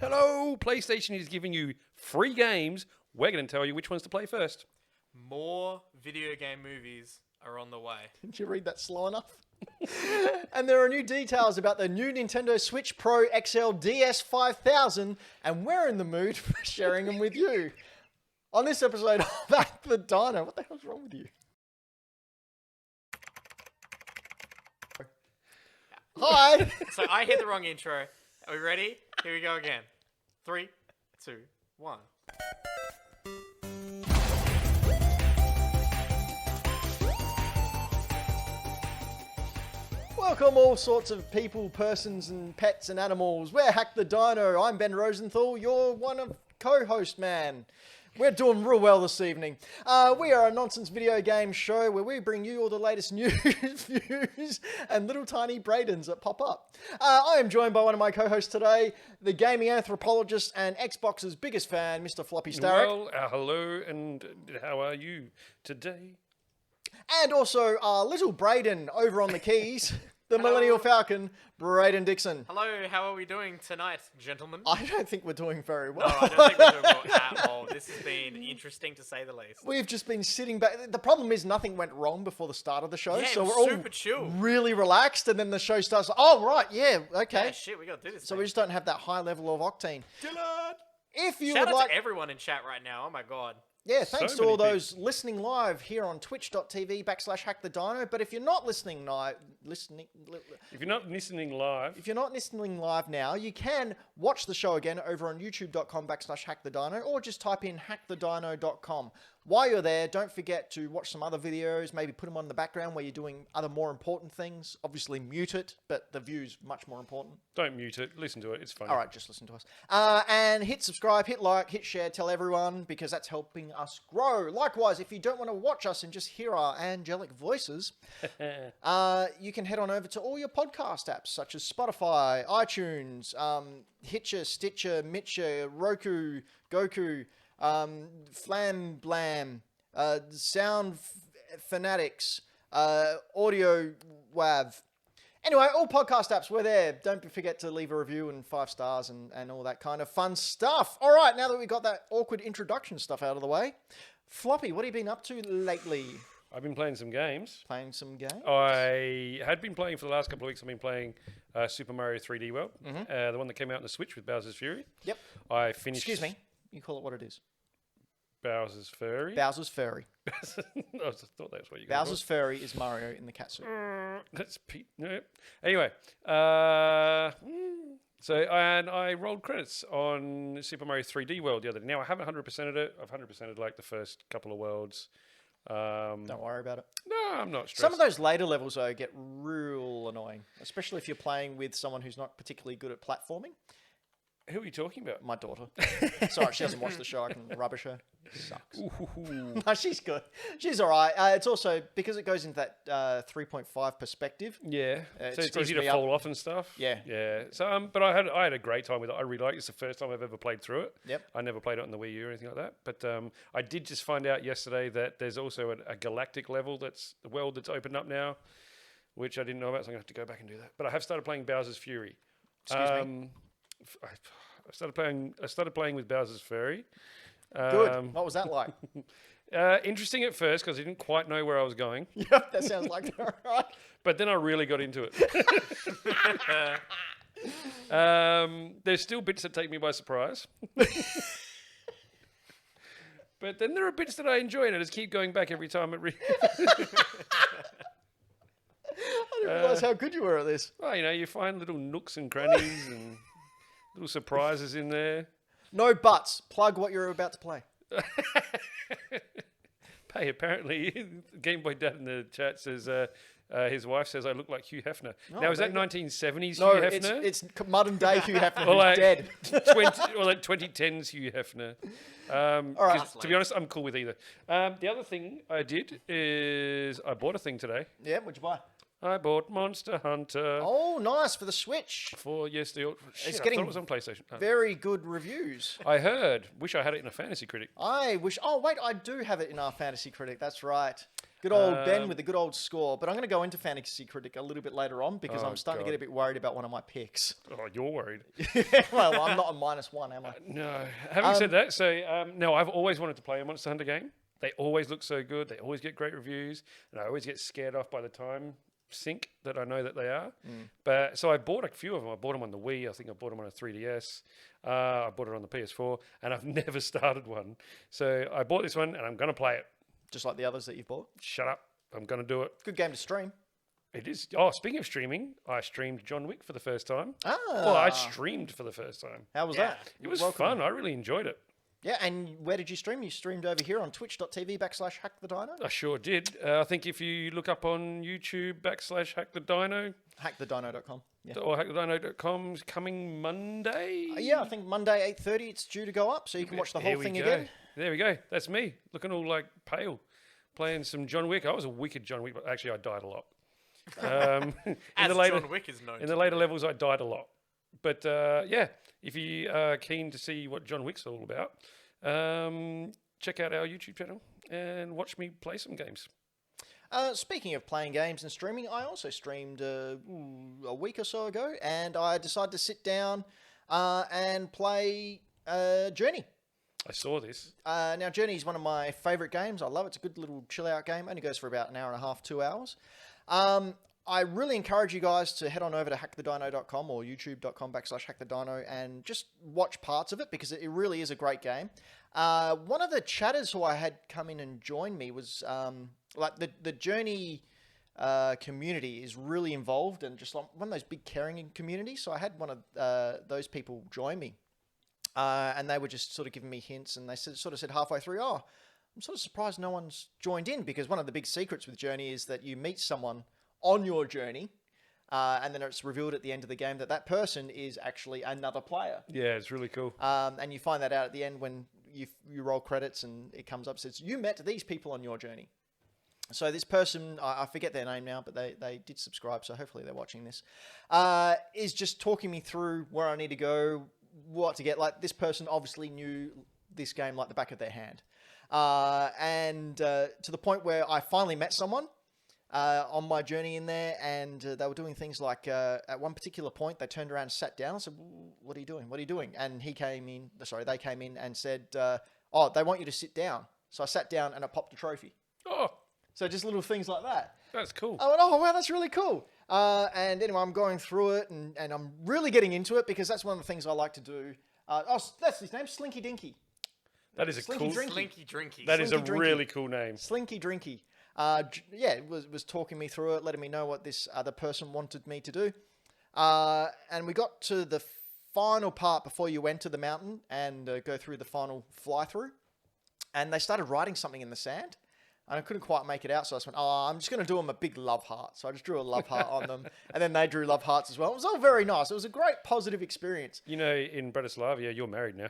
Hello, PlayStation is giving you free games. We're going to tell you which ones to play first. More video game movies are on the way. Didn't you read that slow enough? And there are new details about the new Nintendo Switch Pro XL DS 5000, and we're in the mood for sharing them with you. On this episode of Hack the Dino. What the hell's wrong with you? Hi! So I hit the wrong intro. Are we ready? Here we go again. 3, 2, 1. Welcome all sorts of people, persons and pets and animals. We're Hack the Dino. I'm Ben Rosenthal, your one of co-host man. We're doing real well this evening. We are a nonsense video game show where we bring you all the latest news, views, and little tiny Bradens that pop up. I am joined by one of my co-hosts today, the gaming anthropologist and Xbox's biggest fan, Mr. Floppy Starrick. Well, hello, and how are you today? And also our little Braden over on the keys, the Millennial Falcon, Braden Dixon. Hello, how are we doing tonight, gentlemen? I don't think we're doing very well. No, I don't think we're doing well at all. This has been interesting to say the least. We've just been sitting back. The problem is nothing went wrong before the start of the show. Yeah, so it was we're all super chill. really relaxed, and then the show starts. Oh, right, yeah, okay. Yeah, shit, we gotta do this. So thing. we just don't have that high level of octane. If you Shout would out like... to everyone in chat right now. Oh my god. Yeah, thanks So to all many those listening live here on twitch.tv/hackthedino. But if you're not listening live, If you're not listening live, if you're not listening live now, you can watch the show again over on youtube.com/hackthedino, or just type in hackthedino.com. While you're there, don't forget to watch some other videos, maybe put them on in the background where you're doing other more important things. Obviously mute it, but the view's much more important. don't mute it. Listen to it. It's funny. All right, just listen to us. And hit subscribe, hit like, hit share, tell everyone, because that's helping us grow. Likewise, if you don't want to watch us and just hear our angelic voices, you can head on over to all your podcast apps, such as Spotify, iTunes, Hitcher, Stitcher, Mitcher, Roku, Goku, Flam Blam, Sound Fanatics, Audio Wav. Anyway, all podcast apps, we're there. Don't forget to leave a review and 5 stars and all that kind of fun stuff. All right, now that we got that awkward introduction stuff out of the way, Floppy, what have you been up to lately? I've been playing some games. Playing some games? I had been playing for the last couple of weeks. I've been playing Super Mario 3D World, the one that came out on the Switch with Bowser's Fury. Yep. I finished. Excuse me. You call it what it is. Bowser's Furry. Bowser's Furry. I just thought that's what you. Bowser's Furry is Mario in the catsuit. That's Pete. No. Anyway, so I rolled credits on Super Mario 3D World the other day. Now I haven't 100%ed it. I've 100%ed like the first couple of worlds. Don't worry about it. No, I'm not stressed. Some of those later levels, though, get real annoying, especially if you're playing with someone who's not particularly good at platforming. Who are you talking about? My daughter. Sorry, she doesn't watch the show. I can rubbish her. Sucks. Ooh. No, she's good. She's all right. It's also, because it goes into that 3.5 perspective. Yeah, It so it's screws easy to me up. fall off and stuff. Yeah. yeah. So, but I had a great time with it. I really liked it. It's the first time I've ever played through it. Yep. I never played it on the Wii U or anything like that. But I did just find out yesterday that there's also a galactic level that's the world that's opened up now, which I didn't know about. So I'm gonna have to go back and do that. But I have started playing Bowser's Fury. Excuse me. I started playing with Bowser's Fury. Good. What was that like? Interesting at first because I didn't quite know where I was going. Yep, that sounds like it. All right. But then I really got into it. There's still bits that take me by surprise. But then there are bits that I enjoy and I just keep going back every time it I didn't realise how good you were at this. Well, you find little nooks and crannies and little surprises in there. No buts. Plug what you're about to play. Hey, apparently, Game Boy Dad in the chat says his wife says I look like Hugh Hefner. Oh, now, is there that you go. 1970s No, Hugh Hefner? it's modern day Hugh Hefner Or who's like dead. 2010s Hugh Hefner. All right. 'Cause to be honest, I'm cool with either. The other thing I did is I bought a thing today. Yeah, what'd you buy? I bought Monster Hunter Oh, nice for the Switch. for yes, the shit, I getting thought it was on PlayStation. Oh. Very good reviews. I heard. Wish I had it in a Fantasy Critic. I wish. Oh, wait, I do have it in our Fantasy Critic. That's right. Good old Ben with a good old score. But I'm going to go into Fantasy Critic a little bit later on because I'm starting to get a bit worried about one of my picks. Oh, you're worried. Well, I'm not a -1, am I? No. Having said that, so no, I've always wanted to play a Monster Hunter game. They always look so good. They always get great reviews, and I always get scared off by the time sink that I know that they are. But so I bought a few of them. I bought them on the Wii. I think I bought them on a 3DS. I bought it on the PS4, and I've never started one. So I bought this one, and I'm going to play it. Just like the others that you've bought. Shut up. I'm going to do it. Good game to stream. It is. Oh, speaking of streaming, I streamed John Wick for the first time. Ah. Well, I streamed for the first time. How was Yeah. that? It was fun. I really enjoyed it. Yeah, and where did you stream? You streamed over here on twitch.tv/HackTheDino. I sure did. I think if you look up on YouTube /HackTheDino HackTheDino.com. Yeah. or HackTheDino.com, coming Monday. Yeah, I think Monday 8:30 it's due to go up, so you can watch the whole Here we thing go. again. There we go. That's me, looking all like pale, playing some John Wick. I was a wicked John Wick, but actually I died a lot. In As the later, John Wick is known in to the later levels, I died a lot. But yeah, if you are keen to see what John Wick's all about, check out our YouTube channel and watch me play some games. Speaking of playing games and streaming, I also streamed a week or so ago, and I decided to sit down and play Journey. I saw this. Now, Journey is one of my favourite games. I love it. It's a good little chill-out game. Only goes for about an hour and a half, 2 hours. I really encourage you guys to head on over to hackthedino.com or youtube.com/hackthedino and just watch parts of it because it really is a great game. One of the chatters who I had come in and join me was like the Journey community is really involved and just like one of those big caring communities. So I had one of those people join me. And they were just sort of giving me hints, and they sort of said halfway through, "Oh, I'm sort of surprised no one's joined in because one of the big secrets with Journey is that you meet someone on your journey, and then it's revealed at the end of the game that that person is actually another player. Yeah, it's really cool. And you find that out at the end when you roll credits and it comes up says you met these people on your journey. So this person, I forget their name now, but they did subscribe, so hopefully they're watching this, is just talking me through where I need to go, what to get. Like this person obviously knew this game like the back of their hand. And to the point where I finally met someone on my journey in there, and they were doing things like at one particular point they turned around and sat down and said, "What are you doing? What are you doing?" And they came in and said, "Oh, they want you to sit down." So I sat down and I popped a trophy. Oh, So just little things like that. that's cool. I went, "Oh wow, that's really cool." And anyway, I'm going through it and I'm really getting into it because that's one of the things I like to do. That's his name, Slinky Dinky. That is a Slinky cool. Drinky. Slinky Drinky. That is a Slinky Drinky. really cool name. Slinky Drinky. Yeah, it was talking me through it, letting me know what this other person wanted me to do. And we got to the final part before you enter the mountain and go through the final fly through. And they started writing something in the sand. And I couldn't quite make it out, so I just went, I'm just going to do them a big love heart. So I just drew a love heart on them. And then they drew love hearts as well. It was all very nice. It was a great positive experience. You know, in Bratislava, you're married now.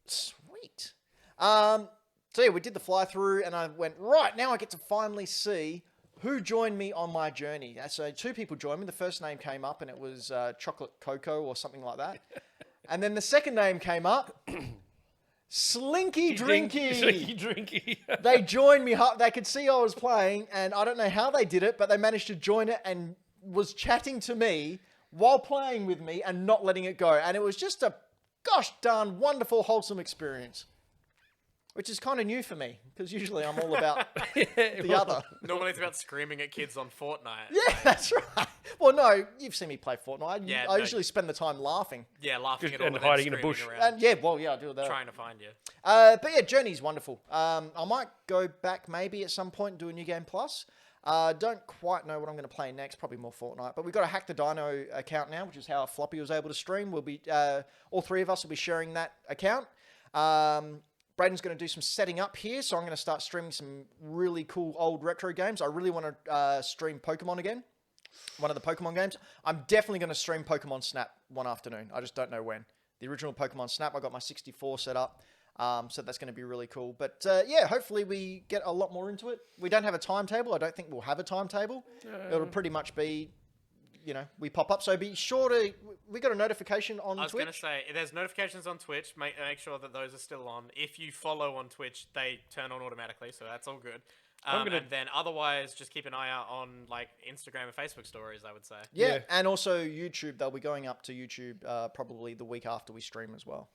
Sweet. So yeah, we did the fly through and I went, right, now I get to finally see who joined me on my journey. So 2 people joined me. The first name came up and it was Chocolate Cocoa or something like that. And then the second name came up, Slinky Drinky. Slinky Drinky. They joined me. They could see I was playing and I don't know how they did it, but they managed to join it and was chatting to me while playing with me and not letting it go. And it was just a gosh darn wonderful, wholesome experience. Which is kind of new for me, because usually I'm all about the other. Normally it's about screaming at kids on Fortnite. Yeah, that's right. Well, no, you've seen me play Fortnite. Yeah, I no. usually spend the time laughing. Yeah, laughing at all And of them hiding in a screaming bush. around, And yeah, well, yeah, I do that. trying to find you. But yeah, Journey's wonderful. I might go back maybe at some point and do a New Game Plus. Don't quite know what I'm going to play next. Probably more Fortnite. But we've got a Hack the Dino account now, which is how Floppy was able to stream. We'll be all 3 of us will be sharing that account. Braden's going to do some setting up here, so I'm going to start streaming some really cool old retro games. I really want to stream Pokemon again, one of the Pokemon games. I'm definitely going to stream Pokemon Snap one afternoon. I just don't know when. The original Pokemon Snap, I got my 64 set up. So that's going to be really cool. But hopefully we get a lot more into it. We don't have a timetable. I don't think we'll have a timetable. It'll pretty much be, we pop up. So be sure to. We got a notification on Twitch. I was going to say, there's notifications on Twitch. Make sure that those are still on. If you follow on Twitch, they turn on automatically, so that's all good. And then otherwise, just keep an eye out on like Instagram and Facebook stories, I would say. Yeah, and also YouTube. They'll be going up to YouTube probably the week after we stream as well.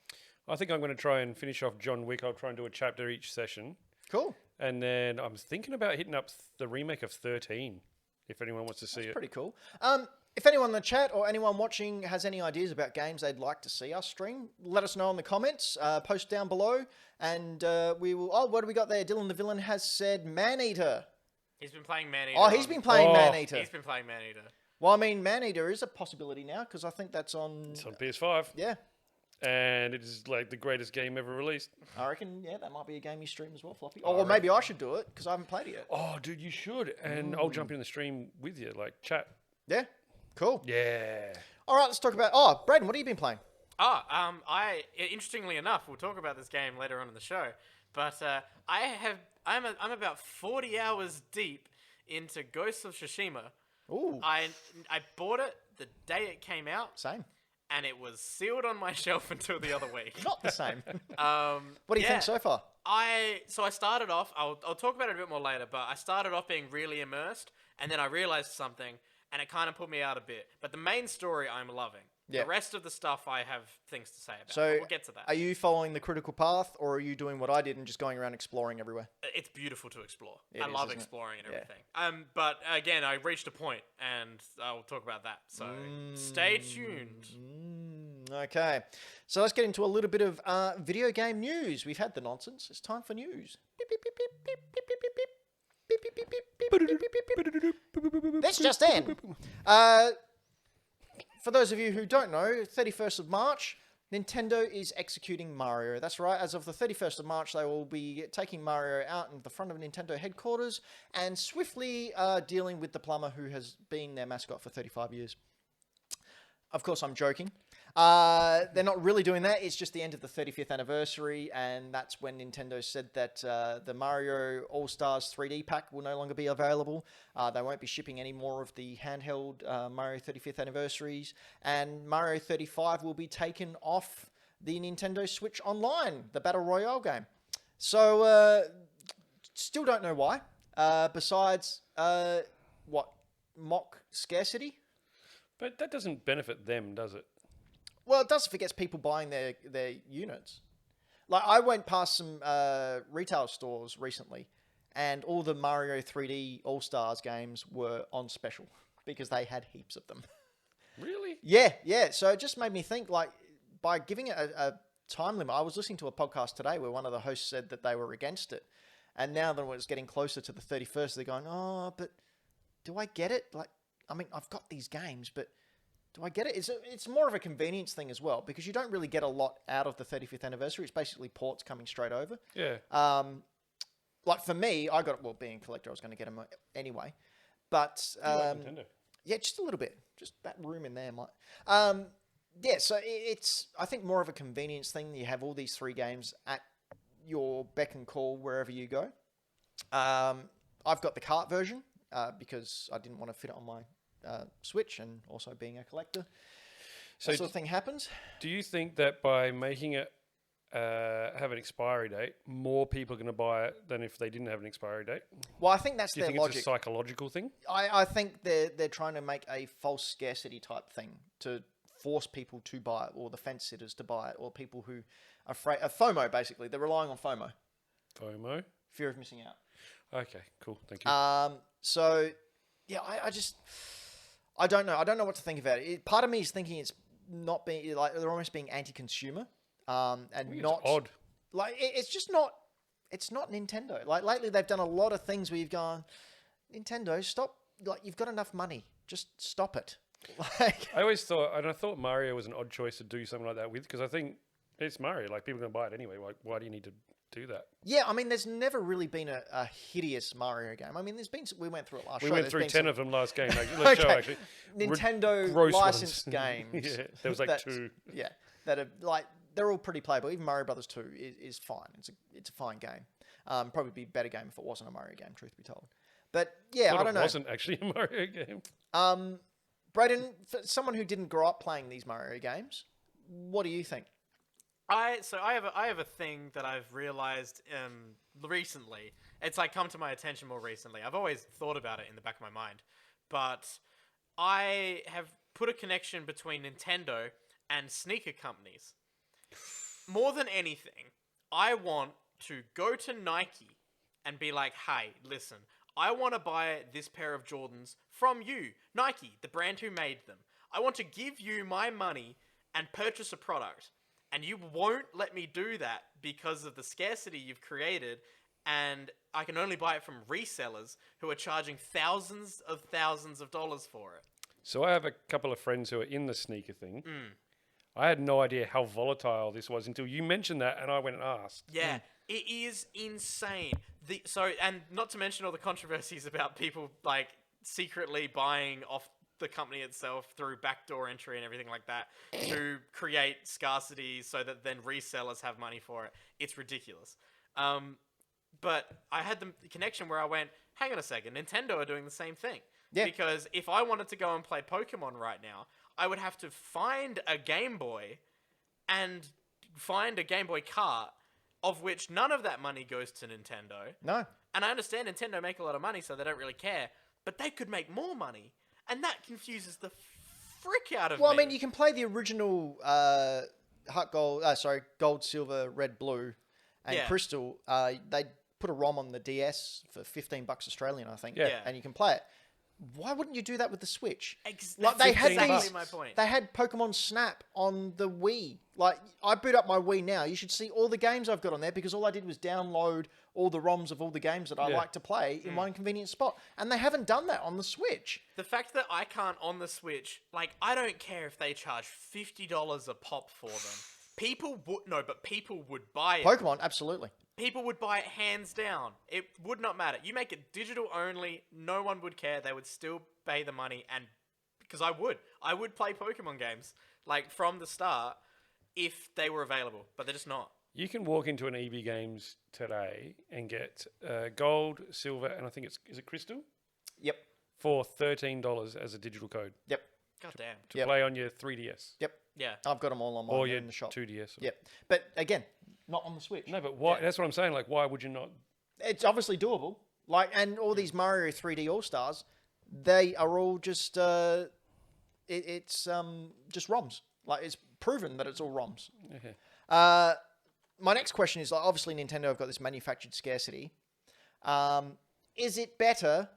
I think I'm going to try and finish off John Wick. I'll try and do a chapter each session. Cool. And then I'm thinking about hitting up the remake of 13, if anyone wants to see it. Pretty cool. If anyone in the chat or anyone watching has any ideas about games they'd like to see us stream, let us know in the comments. Post down below, and we will. Oh, what do we got there? Dylan the Villain has said Maneater. He's been playing Maneater. Oh, he's been playing Maneater. He's been playing Maneater. Well, I mean, Maneater is a possibility now because I think that's on. It's on PS5. Yeah. And it is like the greatest game ever released. I reckon, that might be a game you stream as well, Floppy. Or maybe I should do it because I haven't played it yet. Oh, dude, you should. And I'll jump in the stream with you, like chat. Yeah. Cool. Yeah. All right, let's talk about. Oh, Braden, what have you been playing? Interestingly enough, we'll talk about this game later on in the show. But I'm about 40 hours deep into Ghosts of Tsushima. Ooh. I bought it the day it came out. Same. And it was sealed on my shelf until the other week. Not the same. What do you think so far? I started off. I'll talk about it a bit more later. But I started off being really immersed, and then I realized something, and it kind of put me out a bit. But the main story I'm loving. Yeah. The rest of the stuff I have things to say about. So we'll get to that. Are you following the critical path, or are you doing what I did and just going around exploring everywhere? It's beautiful to explore. It I is, love isn't it? exploring and Yeah. everything. But again, I reached a point, and I'll talk about that. So stay tuned. Okay, so let's get into a little bit of video game news. We've had the nonsense. It's time for news. Beep, beep, beep, beep, beep, beep, beep, beep, beep. Beep, beep, beep, beep, beep, beep, beep, beep, beep. This just in. For those of you who don't know, 31st of March, Nintendo is executing Mario. That's right. As of the 31st of March, they will be taking Mario out in the front of Nintendo headquarters and swiftly dealing with the plumber who has been their mascot for 35 years. Of course, I'm joking. They're not really doing that. It's just the end of the 35th anniversary, and that's when Nintendo said that the Mario All-Stars 3D pack will no longer be available. They won't be shipping any more of the handheld Mario 35th anniversaries, and Mario 35 will be taken off the Nintendo Switch Online, the Battle Royale game. So, still don't know why. Besides, mock scarcity? But that doesn't benefit them, does it? Well, it does if it gets people buying their units. Like, I went past some retail stores recently, and all the Mario 3D All-Stars games were on special because they had heaps of them. Really? Yeah. So it just made me think, like, by giving it a time limit, I was listening to a podcast today where one of the hosts said that they were against it. And now that it's getting closer to the 31st, they're going, oh, but do I get it? Like, I mean, I've got these games, but do I get it? It's more of a convenience thing as well, because you don't really get a lot out of the 35th anniversary. It's basically ports coming straight over. Yeah. Like for me, I got, well, being a collector, I was going to get them anyway. But Nintendo. yeah, just a little bit. Just that room in there might. Yeah, so it's, I think, more of a convenience thing. You have all these 3 games at your beck and call wherever you go. I've got the cart version because I didn't want to fit it on my Switch, and also being a collector, so that sort of thing happens. Do you think that by making it have an expiry date, more people are going to buy it than if they didn't have an expiry date? Well, I think that's Do you their think logic. it's a psychological thing? I think they're trying to make a false scarcity type thing to force people to buy it, or the fence sitters to buy it, or people who are afraid of FOMO. Basically, they're relying on FOMO. FOMO? Fear of missing out. Okay, cool. Thank you. So yeah, I don't know. I don't know what to think about it. Part of me is thinking it's not being, like, they're almost being anti-consumer, and not it's odd. Like it's just not. It's not Nintendo. Like lately, they've done a lot of things where you've gone, Nintendo, stop. Like, you've got enough money. Just stop it. Like, I always thought, and I thought Mario was an odd choice to do something like that with, because I think it's Mario. Like, people are going to buy it anyway. Like, why do you need to do that? yeah, I mean, there's never really been a hideous Mario game. I mean, there's been. We went through it last. We show. went There's through been 10 some of them last game. Like, let's show, Okay. actually. Nintendo Gross licensed ones. games. Yeah, there was like That's- 2. Yeah, that are like they're all pretty playable. Even Mario Brothers 2 is fine. It's a fine game. Probably be a better game if it wasn't a Mario game, truth be told. But yeah, I don't know. It wasn't actually a Mario game. Brayden, for someone who didn't grow up playing these Mario games, what do you think? I have a thing that I've realized recently. It's like come to my attention more recently. I've always thought about it in the back of my mind, but I have put a connection between Nintendo and sneaker companies. More than anything, I want to go to Nike and be like, "Hey, listen, I want to buy this pair of Jordans from you, Nike, the brand who made them. I want to give you my money and purchase a product. And you won't let me do that because of the scarcity you've created, and I can only buy it from resellers who are charging thousands of dollars for it." So I have a couple of friends who are in the sneaker thing. I had no idea how volatile this was until you mentioned that, and I went and asked. Yeah, it is insane. And not to mention all the controversies about people like secretly buying off the company itself through backdoor entry and everything like that to create scarcity so that then resellers have money for it. It's ridiculous. But I had the connection where I went, hang on a second, Nintendo are doing the same thing. Yeah. Because if I wanted to go and play Pokemon right now, I would have to find a Game Boy and find a Game Boy cart, of which none of that money goes to Nintendo. No. And I understand Nintendo make a lot of money, so they don't really care. But they could make more money. And that confuses the frick out of me. Well, I mean, you can play the original Gold, Silver, Red, Blue, and Crystal. They put a ROM on the DS for $15 Australian, I think. Yeah. And you can play it. Why wouldn't you do that with the Switch? Like they had exactly my point. They had Pokemon Snap on the Wii. Like, I boot up my Wii now. You should see all the games I've got on there because all I did was download all the ROMs of all the games that I like to play in one convenient spot. And they haven't done that on the Switch. The fact that I can't on the Switch, like, I don't care if they charge $50 a pop for them. People would buy it. Pokemon, absolutely. People would buy it hands down. It would not matter. You make it digital only, no one would care. They would still pay the money, and because I would play Pokemon games like from the start if they were available, but they're just not. You can walk into an EB Games today and get gold, silver, and I think is it crystal? Yep. For $13 as a digital code. Yep. God damn. To play on your 3DS. Yep. Yeah. I've got them all on mine in the shop. 2DS. Yep. But again, not on the Switch. No, but why? That's what I'm saying. Like, why would you not? It's obviously doable. Like, and all these Mario 3D All Stars, they are all just it's just ROMs. Like, it's proven that it's all ROMs. Okay. My next question is, like, obviously Nintendo have got this manufactured scarcity. Is it better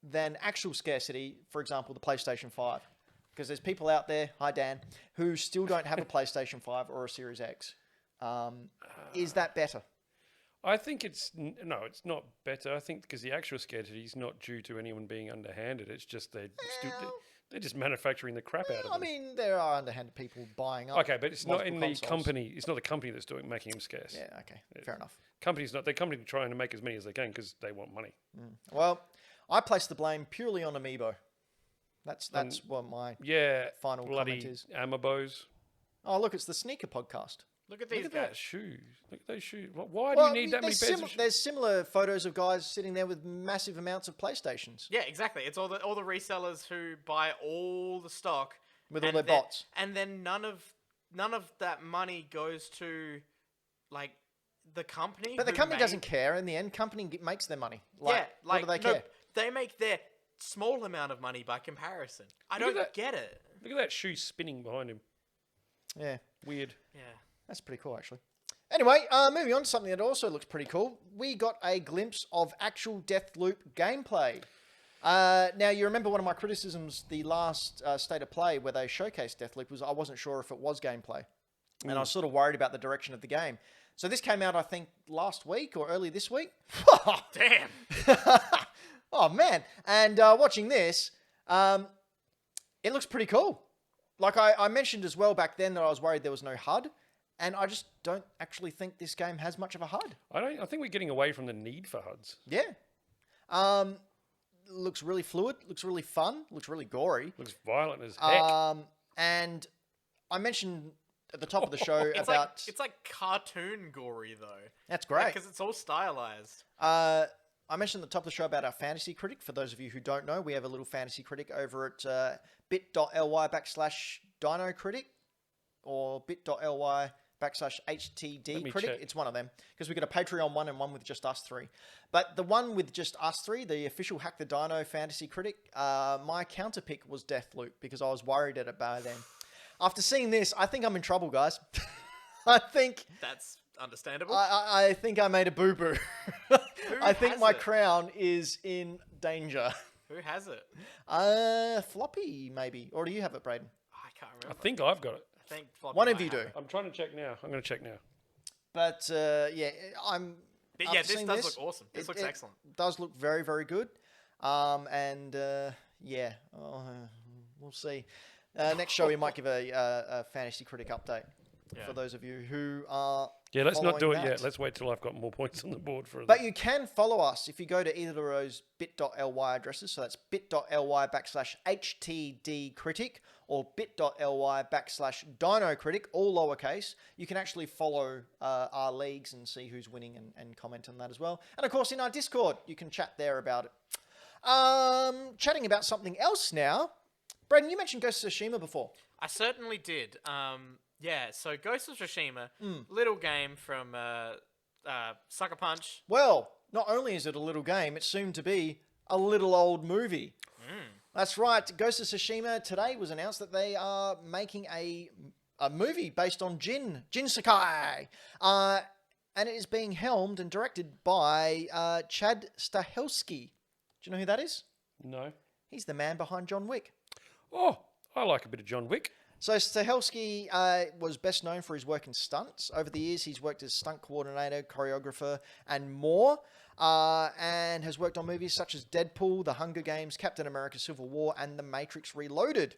than actual scarcity? For example, the PlayStation 5. Because there's people out there, hi Dan, who still don't have a PlayStation 5 or a Series X. Is that better? I think it's not better. I think because the actual scarcity is not due to anyone being underhanded. It's just they're just manufacturing the crap out of them. I mean, there are underhanded people buying up. Okay, but it's not in the consoles. company. It's not the company that's making them scarce. Yeah. Okay. Fair enough. The company trying to make as many as they can because they want money. Well, I place the blame purely on Amiibo. That's what my final comment is. Amiibos. Oh, look, it's the sneaker podcast. Look at these Look at guys. that shoes. Look at those shoes. Why do you need that many pairs of shoes? There's similar photos of guys sitting there with massive amounts of PlayStations. Yeah, exactly. It's all the resellers who buy all the stock with all their bots, and then none of that money goes to like the company. But the company doesn't care. In the end, company makes their money. What do they care? They make their small amount of money by comparison. I don't get it. Look at that shoe spinning behind him. Yeah. Weird. Yeah. That's pretty cool, actually. Anyway, moving on to something that also looks pretty cool. We got a glimpse of actual Deathloop gameplay. Now, you remember one of my criticisms, the last State of Play, where they showcased Deathloop, was I wasn't sure if it was gameplay. And I was sort of worried about the direction of the game. So this came out, I think, last week or early this week. Damn. Oh, man. And watching this, it looks pretty cool. Like I mentioned as well back then that I was worried there was no HUD. And I just don't actually think this game has much of a HUD. I think we're getting away from the need for HUDs. Yeah. Looks really fluid. Looks really fun. Looks really gory. Looks violent as heck. And I mentioned at the top of the show It's about... it's like cartoon gory though. That's great. Because it's all stylized. I mentioned at the top of the show about our fantasy critic. For those of you who don't know, we have a little fantasy critic over at bit.ly/Dino Critic or bit.ly/HTD Critic. Check. It's one of them because we got a Patreon one and one with just us three. But the one with just us three, the official Hack the Dino fantasy critic, my counter pick was Deathloop because I was worried at it by then. After seeing this, I think I'm in trouble, guys. I think That's understandable. I think I made a boo-boo. I think has my it? crown is in danger. Who has it? Floppy, maybe. Or do you have it, Braden? I can't I remember. think I've got it. I think Floppy One of might you have do. it. I'm trying to check now. I'm going to check now. But, yeah, I'm... But after yeah, this seeing does look awesome. This looks excellent. Does look very, very good. Yeah, we'll see. Next show, we might give a fantasy critic update for those of you who are Yeah, let's not do it following yet. that. Let's wait till I've got more points on the board for But you can follow us if you go to either of those bit.ly addresses. So that's bit.ly/HTD Critic or bit.ly/Dino Critic, all lowercase. You can actually follow our leagues and see who's winning and comment on that as well. And of course, in our Discord, you can chat there about it. Chatting about something else now. Braden, you mentioned Ghost of Tsushima before. I certainly did. Yeah, so Ghost of Tsushima, little game from Sucker Punch. Well, not only is it a little game, it's soon to be a little old movie. That's right. Ghost of Tsushima today was announced that they are making a movie based on Jin Sakai. And it is being helmed and directed by Chad Stahelski. Do you know who that is? No. He's the man behind John Wick. Oh, I like a bit of John Wick. So Stahelski was best known for his work in stunts. Over the years, he's worked as stunt coordinator, choreographer, and more, and has worked on movies such as Deadpool, The Hunger Games, Captain America Civil War, and The Matrix Reloaded.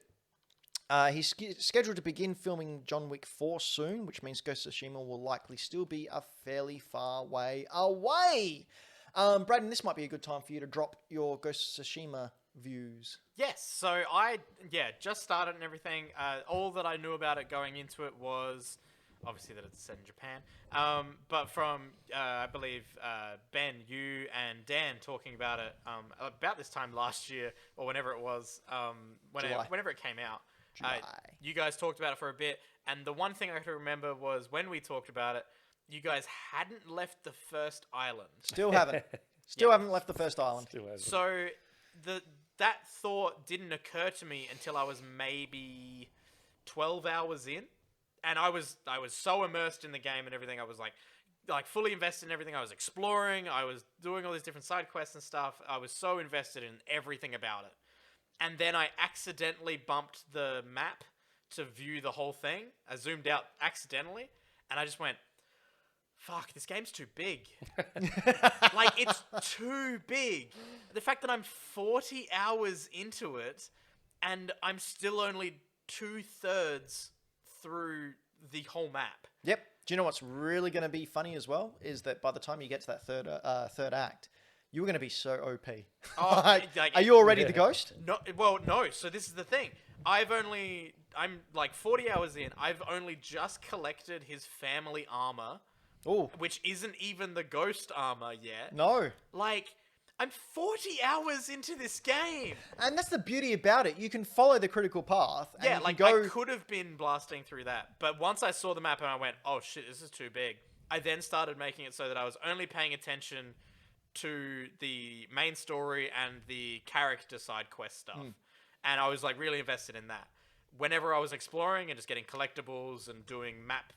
He's scheduled to begin filming John Wick 4 soon, which means Ghost of Tsushima will likely still be a fairly far way away. Braden, this might be a good time for you to drop your Ghost of Tsushima views. Yes, so I just started and everything. All that I knew about it going into it was obviously that it's set in Japan. But from I believe Ben, you and Dan talking about it about this time last year or whenever it was, whenever it came out. You guys talked about it for a bit, and the one thing I could remember was when we talked about it, you guys hadn't left the first island. Still haven't. Still haven't left the first island. Still hasn't. So that thought didn't occur to me until I was maybe 12 hours in, and I was so immersed in the game and everything. I was like fully invested in everything. I was exploring. I was doing all these different side quests and stuff. I was so invested in everything about it. And then I accidentally bumped the map to view the whole thing. I zoomed out accidentally, and I just went, fuck, this game's too big. Like, it's too big. The fact that I'm 40 hours into it, and I'm still only 2/3 through the whole map. Yep. Do you know what's really going to be funny as well? Is that by the time you get to that third act, you're going to be so OP. Oh, are you already the ghost? No, well, no. So this is the thing. I'm like 40 hours in. I've only just collected his family armor. Oh. Which isn't even the ghost armor yet. No. Like, I'm 40 hours into this game. And that's the beauty about it. You can follow the critical path. And Yeah, you like, can go... I could have been blasting through that. But once I saw the map and I went, oh shit, this is too big. I then started making it so that I was only paying attention to the main story and the character side quest stuff. And I was like really invested in that. Whenever I was exploring and just getting collectibles and doing map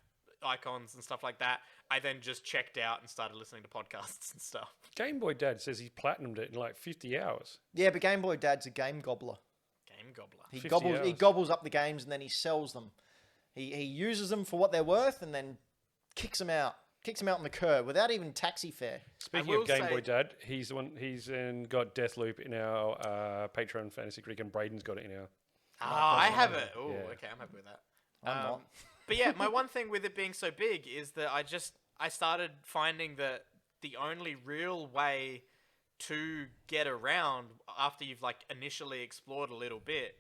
icons and stuff like that, I then just checked out and started listening to podcasts and stuff. Game Boy Dad says he platinumed it in like 50 hours. Yeah, but Game Boy Dad's a game gobbler. Game gobbler. He gobbles up the games and then he sells them. He uses them for what they're worth and then kicks them out on the curb without even taxi fare. Speaking of Game Boy Dad, he's the one. He's got Deathloop in our Patreon Fantasy Creek, and Braden's got it in our. I have it. Oh, Yeah. okay, I'm happy with that. I'm not. But yeah, my one thing with it being so big is that I started finding that the only real way to get around after you've like initially explored a little bit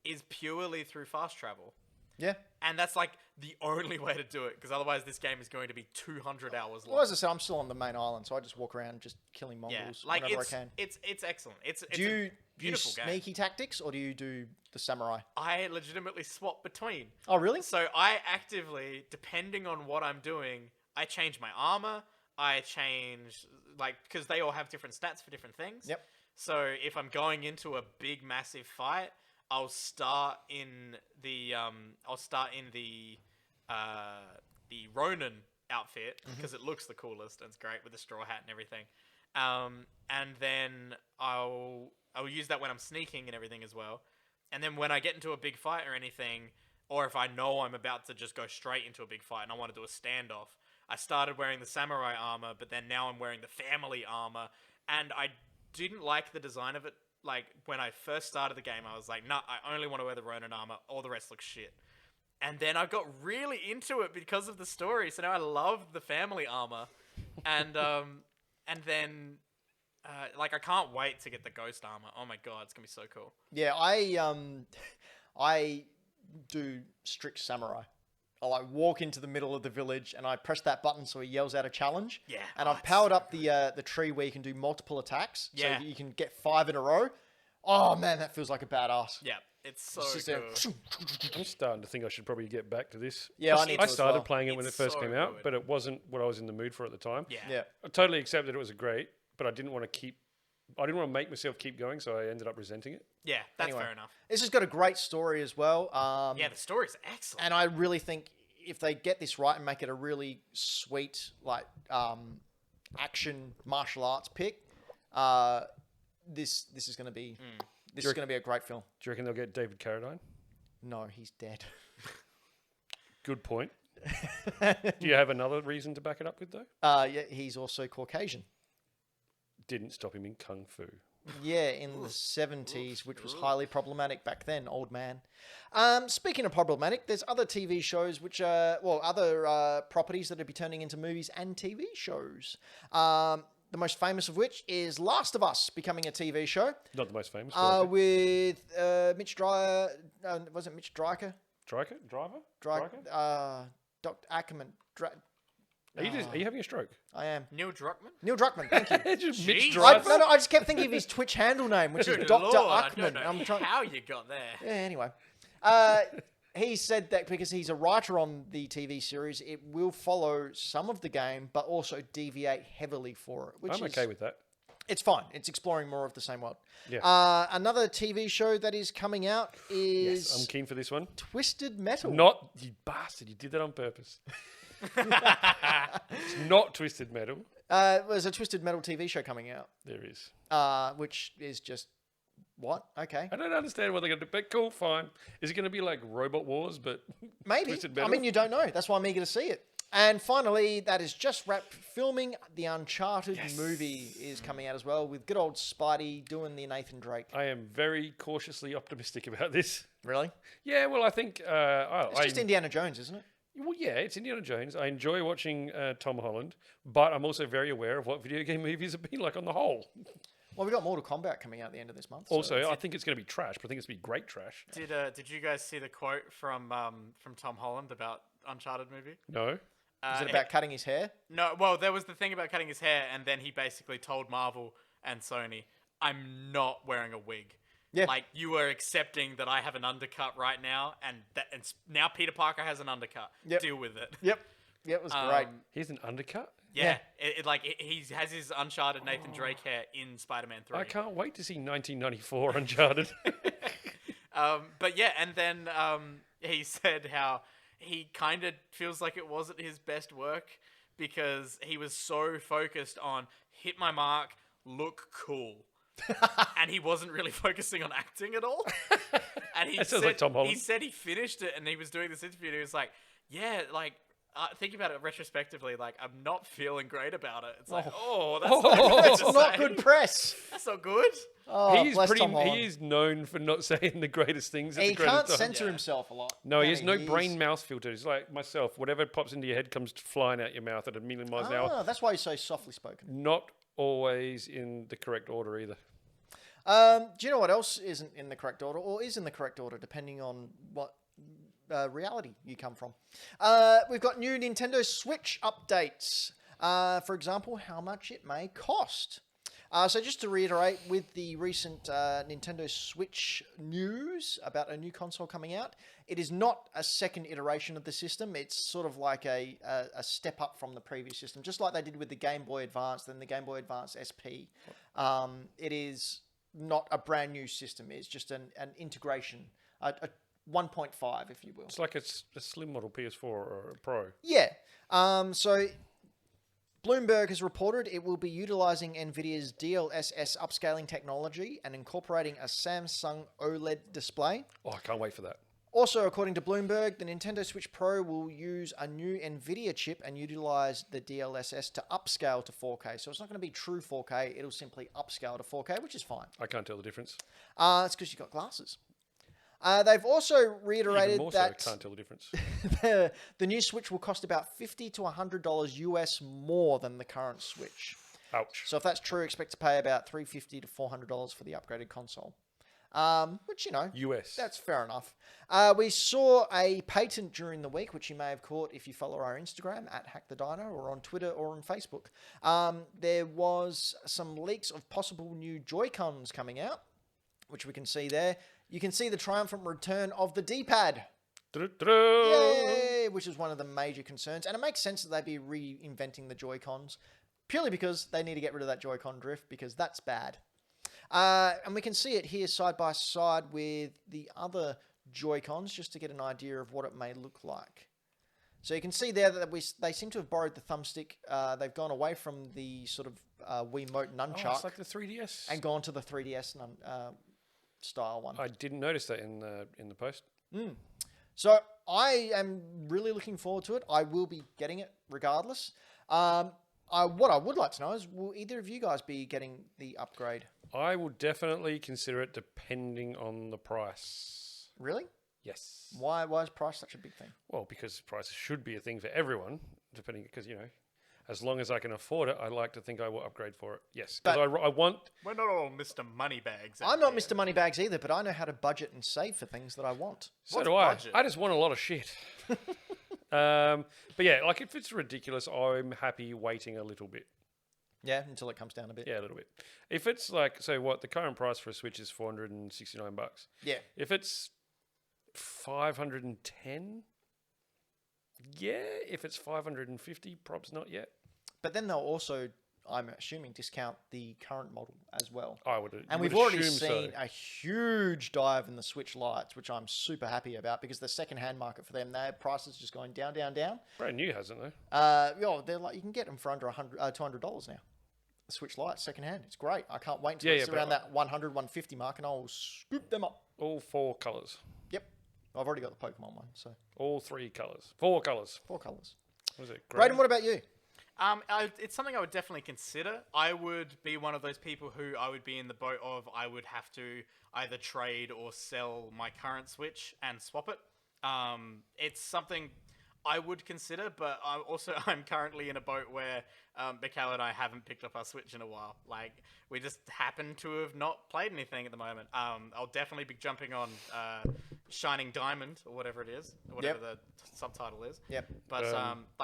is purely through fast travel. Yeah. And that's like the only way to do it, because otherwise this game is going to be 200 hours long. Well, as I said, I'm still on the main island, so I just walk around just killing Mongols whenever I can. It's excellent. It's Do you a beautiful use game. sneaky tactics, or do you do the samurai? I legitimately swap between. Oh, really? So I actively, depending on what I'm doing, I change my armor. I change, like, because they all have different stats for different things. Yep. So if I'm going into a big, massive fight, I'll start in the Ronin outfit because it looks the coolest and it's great with the straw hat and everything. And then I'll use that when I'm sneaking and everything as well. And then when I get into a big fight or anything, or if I know I'm about to just go straight into a big fight and I want to do a standoff, I started wearing the samurai armor, but then now I'm wearing the family armor, and I didn't like the design of it. Like, when I first started the game, I was like, nah, I only want to wear the Ronin armor, all the rest looks shit. And then I got really into it because of the story, so now I love the family armor. And then I can't wait to get the ghost armor. Oh my god, it's gonna be so cool. Yeah, I do strict samurai. I like walk into the middle of the village and I press that button so he yells out a challenge. Yeah. And I've powered up the tree where you can do multiple attacks. Yeah. So you can get 5 in a row. Oh man, that feels like a badass. Yeah, it's so It's just there. good. I'm starting to think I should probably get back to this. Yeah, I need to I as started well. playing it when it It's first so came out, good. but it wasn't what I was in the mood for at the time. Yeah. Yeah. I totally accepted it was great, but I didn't want to make myself keep going, so I ended up resenting it. Yeah, that's Anyway. fair enough. This has got a great story as well. Yeah, the story's excellent. And I really think if they get this right and make it a really sweet, like, action martial arts pick, this is going to be a great film. Do you reckon they'll get David Carradine? No, he's dead. Good point. Do you have another reason to back it up with, though? Yeah, he's also Caucasian. Didn't stop him in Kung Fu. Yeah, in the 70s, which was highly problematic back then, old man. Speaking of problematic, there's other TV shows which are, other properties that will be turning into movies and TV shows. The most famous of which is Last of Us becoming a TV show. Not the most famous. but With Mitch Dreier, was it Mitch Dreier? Driver? Dr. Ackerman. Are you having a stroke? I am. Neil Druckmann? Neil Druckmann, thank you. Just Mitch Jeez. I Driver? just kept thinking of his Twitch handle name, which is Good Dr. Lord, I Ackerman. don't know how you got there. Yeah, anyway. He said that because he's a writer on the TV series, it will follow some of the game, but also deviate heavily for it. Which I'm okay with that. It's fine. It's exploring more of the same world. Yeah. Another TV show that is coming out is Yes, I'm keen for this one. Twisted Metal. Not, you bastard, you did that on purpose. It's not Twisted Metal. There's a Twisted Metal TV show coming out, There is. which is just... What? Okay. I don't understand what they're going to do, but cool, fine. Is it going to be like Robot Wars, but Maybe. Twisted I Metal? mean, you don't know. That's why I'm eager to see it. And finally, that is just wrapped filming. The Uncharted movie is coming out as well, with good old Spidey doing the Nathan Drake. I am very cautiously optimistic about this. Really? Yeah, well, I think... It's just Indiana Jones, isn't it? Well, yeah, it's Indiana Jones. I enjoy watching Tom Holland, but I'm also very aware of what video game movies have been like on the whole. Well, we got Mortal Kombat coming out at the end of this month. Also, I think it's going to be trash, but I think it's going to be great trash. Did you guys see the quote from Tom Holland about Uncharted movie? No? Is it about cutting his hair? No, well, there was the thing about cutting his hair, and then he basically told Marvel and Sony, I'm not wearing a wig. Yeah. Like, you are accepting that I have an undercut right now, and now Peter Parker has an undercut. Yep. Deal with it. Yep. Yeah, it was great. Here's an undercut? Yeah. He has his Uncharted Nathan Drake hair in Spider-Man 3. I can't wait to see 1994 Uncharted. But yeah, and then he said how he kind of feels like it wasn't his best work because he was so focused on hit my mark, look cool. And he wasn't really focusing on acting at all. And he That sounds like Tom Holland. He said he finished it and he was doing this interview and he was like, yeah, like, thinking about it retrospectively, like, I'm not feeling great about it. It's like, That's not good press. That's not good. Oh, He is bless Tom Holland. He is known for not saying the greatest things. At He the greatest can't time. censor himself a lot. No, he can has no He's- brain mouth filter. He's like myself. Whatever pops into your head comes flying out your mouth at a million miles an hour. Ah, that's why he's so softly spoken. Not always in the correct order either. Do you know what else isn't in the correct order, or is in the correct order, depending on what reality you come from. We've got new Nintendo Switch updates. For example, how much it may cost. So just to reiterate, with the recent Nintendo Switch news about a new console coming out, it is not a second iteration of the system. It's sort of like a step up from the previous system, just like they did with the Game Boy Advance and the Game Boy Advance SP. It is not a brand new system. It's just an integration, a 1.5, if you will. It's like a slim model PS4 or a Pro. Yeah. So Bloomberg has reported it will be utilizing NVIDIA's DLSS upscaling technology and incorporating a Samsung OLED display. Oh, I can't wait for that. Also, according to Bloomberg, the Nintendo Switch Pro will use a new NVIDIA chip and utilize the DLSS to upscale to 4K. So it's not going to be true 4K. It'll simply upscale to 4K, which is fine. I can't tell the difference. It's because you've got glasses. They've also reiterated Even more that so, I can't tell the difference. the new Switch will cost about $50 to $100 US more than the current Switch. Ouch. So if that's true, expect to pay about $350 to $400 for the upgraded console. Which, US. that's fair enough. We saw a patent during the week, which you may have caught if you follow our Instagram at Hack The Dino, or on Twitter or on Facebook. There was some leaks of possible new Joy-Cons coming out, which we can see there. You can see the triumphant return of the D-pad. Yay! Which is one of the major concerns. And it makes sense that they'd be reinventing the Joy-Cons, purely because they need to get rid of that Joy-Con drift, because that's bad. And we can see it here side by side with the other Joy-Cons, just to get an idea of what it may look like. So you can see there that they seem to have borrowed the thumbstick. They've gone away from the sort of Wiimote nunchuck. Oh, it's like the 3DS. And gone to the 3DS style one. I didn't notice that in the post. So I am really looking forward to it. I will be getting it regardless. What I would like to know is, will either of you guys be getting the upgrade? I will definitely consider it depending on the price. Really? Yes. Why is price such a big thing? Well, because prices should be a thing for everyone, depending, because, as long as I can afford it, I like to think I will upgrade for it. Yes. Because I want... We're not all Mr. Moneybags. I'm not Mr. Moneybags either, but I know how to budget and save for things that I want. So What's do budget? I. I just want a lot of shit. But yeah, like if it's ridiculous, I'm happy waiting a little bit. Yeah, until it comes down a bit. Yeah, a little bit. If it's like, so what, the current price for a Switch is $469. Yeah. If it's 510, yeah. If it's 550, probs not yet. But then they'll also, I'm assuming, discount the current model as well. I would. And we've already seen a huge dive in the Switch Lites, which I'm super happy about, because the second-hand market for them, their prices just going down, down, down. Brand new, hasn't they? They're like, you can get them for under $200 now. The Switch Lite second-hand, it's great. I can't wait until it's around that 100, 150 mark, and I'll scoop them up. All 4 colours. Yep, I've already got the Pokemon one, so All 3 colours. 4 colours. 4 colours. Was it? Brayden, what about you? It's something I would definitely consider. I would be one of those people who I would be in the boat of I would have to either trade or sell my current Switch and swap it. It's something I would consider, but I'm currently in a boat where Mikhail and I haven't picked up our Switch in a while. Like, we just happen to have not played anything at the moment. I'll definitely be jumping on Shining Diamond, or whatever it is, or whatever the subtitle is. Yep. But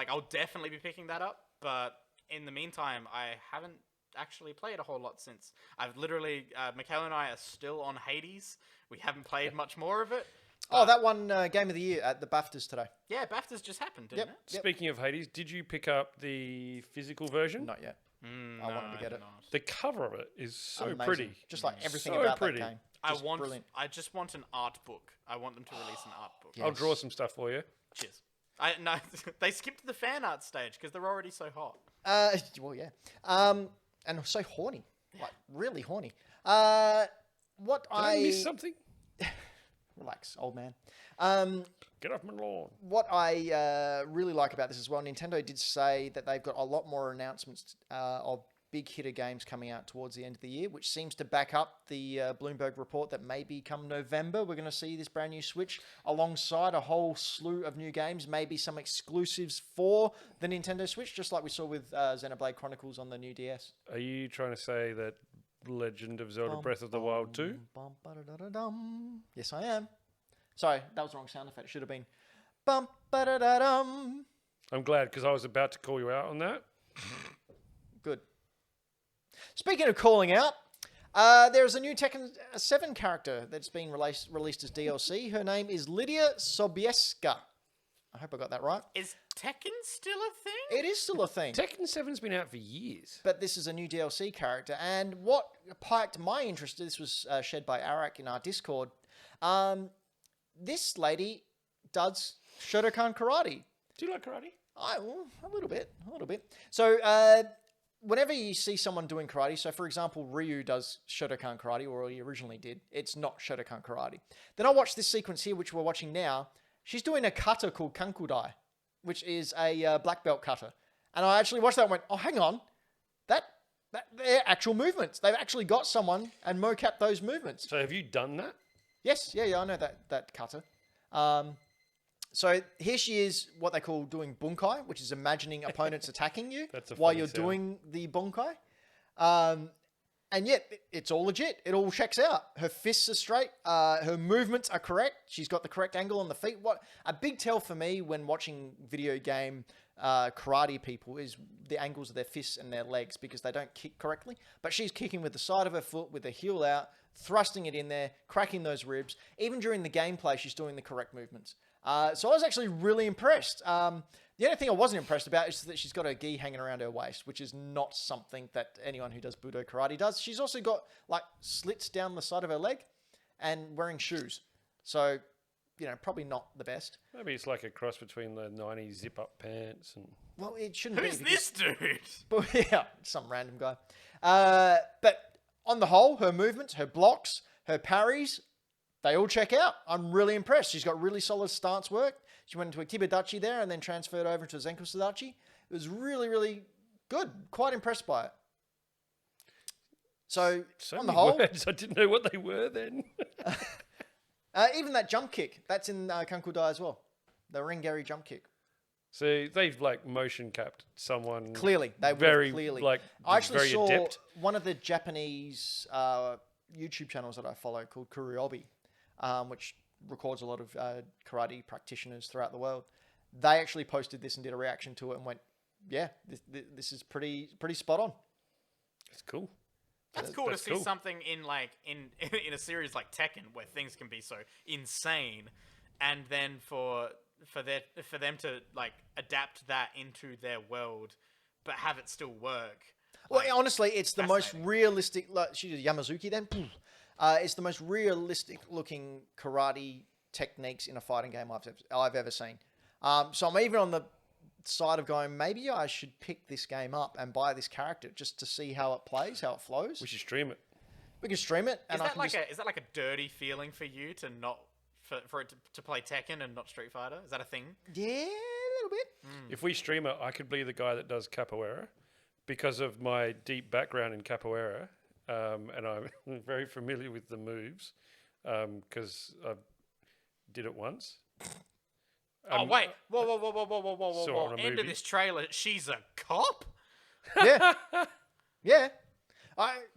I'll definitely be picking that up. But in the meantime, I haven't actually played a whole lot since. I've literally, Mikhail and I are still on Hades. We haven't played much more of it. Oh, that one Game of the Year at the BAFTAs today. Yeah, BAFTAs just happened, didn't it? Yep. Speaking of Hades, did you pick up the physical version? Not yet. I wanted to get it. The cover of it is so Amazing. pretty. Just like everything So about pretty. that game. Brilliant. I just want an art book. I want them to release an art book. Yeah. I'll draw some stuff for you. Cheers. No, they skipped the fan art stage because they're already so hot. Well, yeah. And so horny. Like, really horny. Did I miss something? Relax, old man. Get off my lawn. What I really like about this as well, Nintendo did say that they've got a lot more announcements of big hitter games coming out towards the end of the year, which seems to back up the Bloomberg report that maybe come November we're going to see this brand new Switch alongside a whole slew of new games, maybe some exclusives for the Nintendo Switch, just like we saw with Xenoblade Chronicles on the new DS. Are you trying to say that Legend of Zelda Breath of the Wild 2? Yes, I am. Sorry, that was the wrong sound effect. It should have been bum ba da da dum. I'm glad because I was about to call you out on that. Good. Speaking of calling out, there's a new Tekken 7 character that's been released as DLC. Her name is Lydia Sobieska. I hope I got that right. Is Tekken still a thing? It is still a thing. Tekken 7's been out for years. But this is a new DLC character. And what piqued my interest, this was shared by Arak in our Discord. This lady does Shotokan karate. Do you like karate? A little bit. So, whenever you see someone doing karate, so for example, Ryu does Shotokan karate, or he originally did, it's not Shotokan karate. Then I watched this sequence here, which we're watching now. She's doing a kata called Kankudai, which is a black belt kata. And I actually watched that and went, oh, hang on. They're actual movements. They've actually got someone and mocapped those movements. So have you done that? Yes, yeah, I know that kata. So here she is, what they call doing bunkai, which is imagining opponents attacking you while you're doing the bunkai. And yet, it's all legit. It all checks out. Her fists are straight. Her movements are correct. She's got the correct angle on the feet. What a big tell for me when watching video game karate people is the angles of their fists and their legs, because they don't kick correctly. But she's kicking with the side of her foot, with the heel out, thrusting it in there, cracking those ribs. Even during the gameplay, she's doing the correct movements. So I was actually really impressed. The only thing I wasn't impressed about is that she's got her gi hanging around her waist, which is not something that anyone who does Budo karate does. She's also got like slits down the side of her leg and wearing shoes. So, probably not the best. Maybe it's like a cross between the 90s zip-up pants and... Well, it shouldn't Who's be. this dude? But, yeah, some random guy. But on the whole, her movements, her blocks, her parries, they all check out. I'm really impressed. She's got really solid stance work. She went into a Kibidachi there and then transferred over to a Zenko Sadachi. It was really, really good. Quite impressed by it. So on the whole... words. I didn't know what they were then. Even that jump kick, that's in Kankudai as well. The Ringeri jump kick. So they've motion capped someone. Clearly. They very clearly. I actually very saw adept. one of the Japanese YouTube channels that I follow called Kuriobi, which records a lot of karate practitioners throughout the world. They actually posted this and did a reaction to it and went, yeah, this is pretty spot on. It's cool. That's cool to see something in in a series like Tekken where things can be so insane, and then for them to adapt that into their world, but have it still work. Well, honestly, it's the most realistic. She's Yamazuki then. It's the most realistic looking karate techniques in a fighting game I've ever seen. So I'm even on the side of going, maybe I should pick this game up and buy this character just to see how it plays, how it flows. We should stream it. We can stream it. And is that like a dirty feeling for you to not for it to play Tekken and not Street Fighter? Is that a thing? Yeah, a little bit. If we stream it, I could be the guy that does capoeira because of my deep background in capoeira, and I'm very familiar with the moves because I did it once. Oh wait! Whoa! End of this trailer. She's a cop. Yeah, yeah.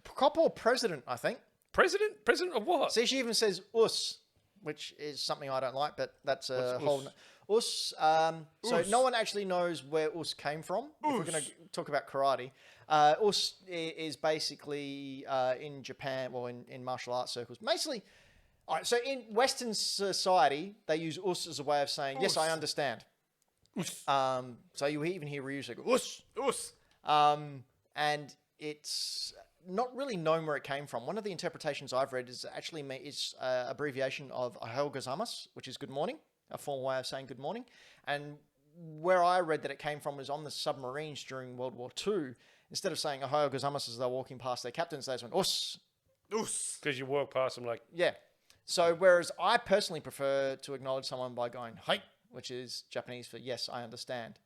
Cop or president, I think. President of what? See, she even says "us," which is something I don't like, but that's a whole. Us. So no one actually knows where us came from. If we're going to talk about karate, us is basically in Japan, well, in martial arts circles, basically. All right, so in Western society, they use us as a way of saying, yes, I understand. So you even hear Ryu say, us. And it's not really known where it came from. One of the interpretations I've read is actually is abbreviation of Ohayou gozaimasu, which is good morning, a formal way of saying good morning. And where I read that it came from was on the submarines during World War II. Instead of saying Ohayou gozaimasu as they're walking past their captains, they just went, us. Because you walk past them like... Yeah. So, whereas I personally prefer to acknowledge someone by going, hi, which is Japanese for yes, I understand.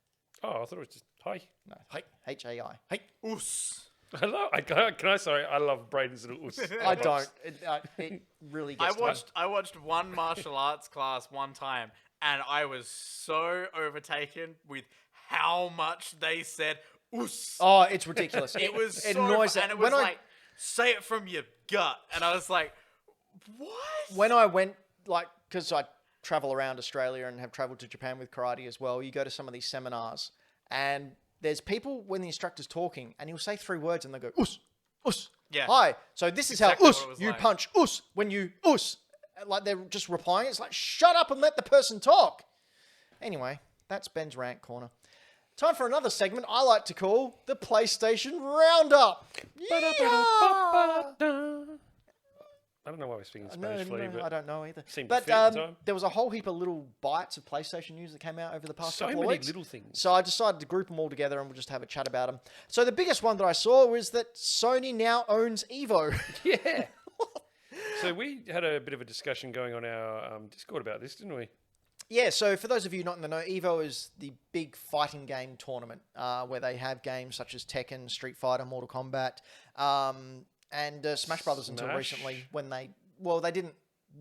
Oh, I thought it was just hi. No, hi, H-A-I. Hi. Us. I love Braden's little us. I don't. It really gets I watched one martial arts class one time, and I was so overtaken with how much they said us. Oh, it's ridiculous. It was it so... annoys and it was like, say it from your gut. And I was like... What? When I went, because I travel around Australia and have traveled to Japan with karate as well, you go to some of these seminars and there's people when the instructor's talking and he'll say 3 words and they go, us, us. Yeah. Hi. So this is Exactly how us, what it was you like. punch us when you us. Like they're just replying. It's like, shut up and let the person talk. Anyway, that's Ben's rant corner. Time for another segment I like to call the PlayStation Roundup. Yeehaw! I don't know why we're speaking Spanish for you, but I don't know either. seemed But to fit at the time. there was a whole heap of little bites of PlayStation news that came out over the past So couple of many weeks. little things. So I decided to group them all together and we'll just have a chat about them. So the biggest one that I saw was that Sony now owns Evo. Yeah. So we had a bit of a discussion going on our Discord about this, didn't we? Yeah, so for those of you not in the know, Evo is the big fighting game tournament where they have games such as Tekken, Street Fighter, Mortal Kombat, and Smash Brothers until Smash. recently when they didn't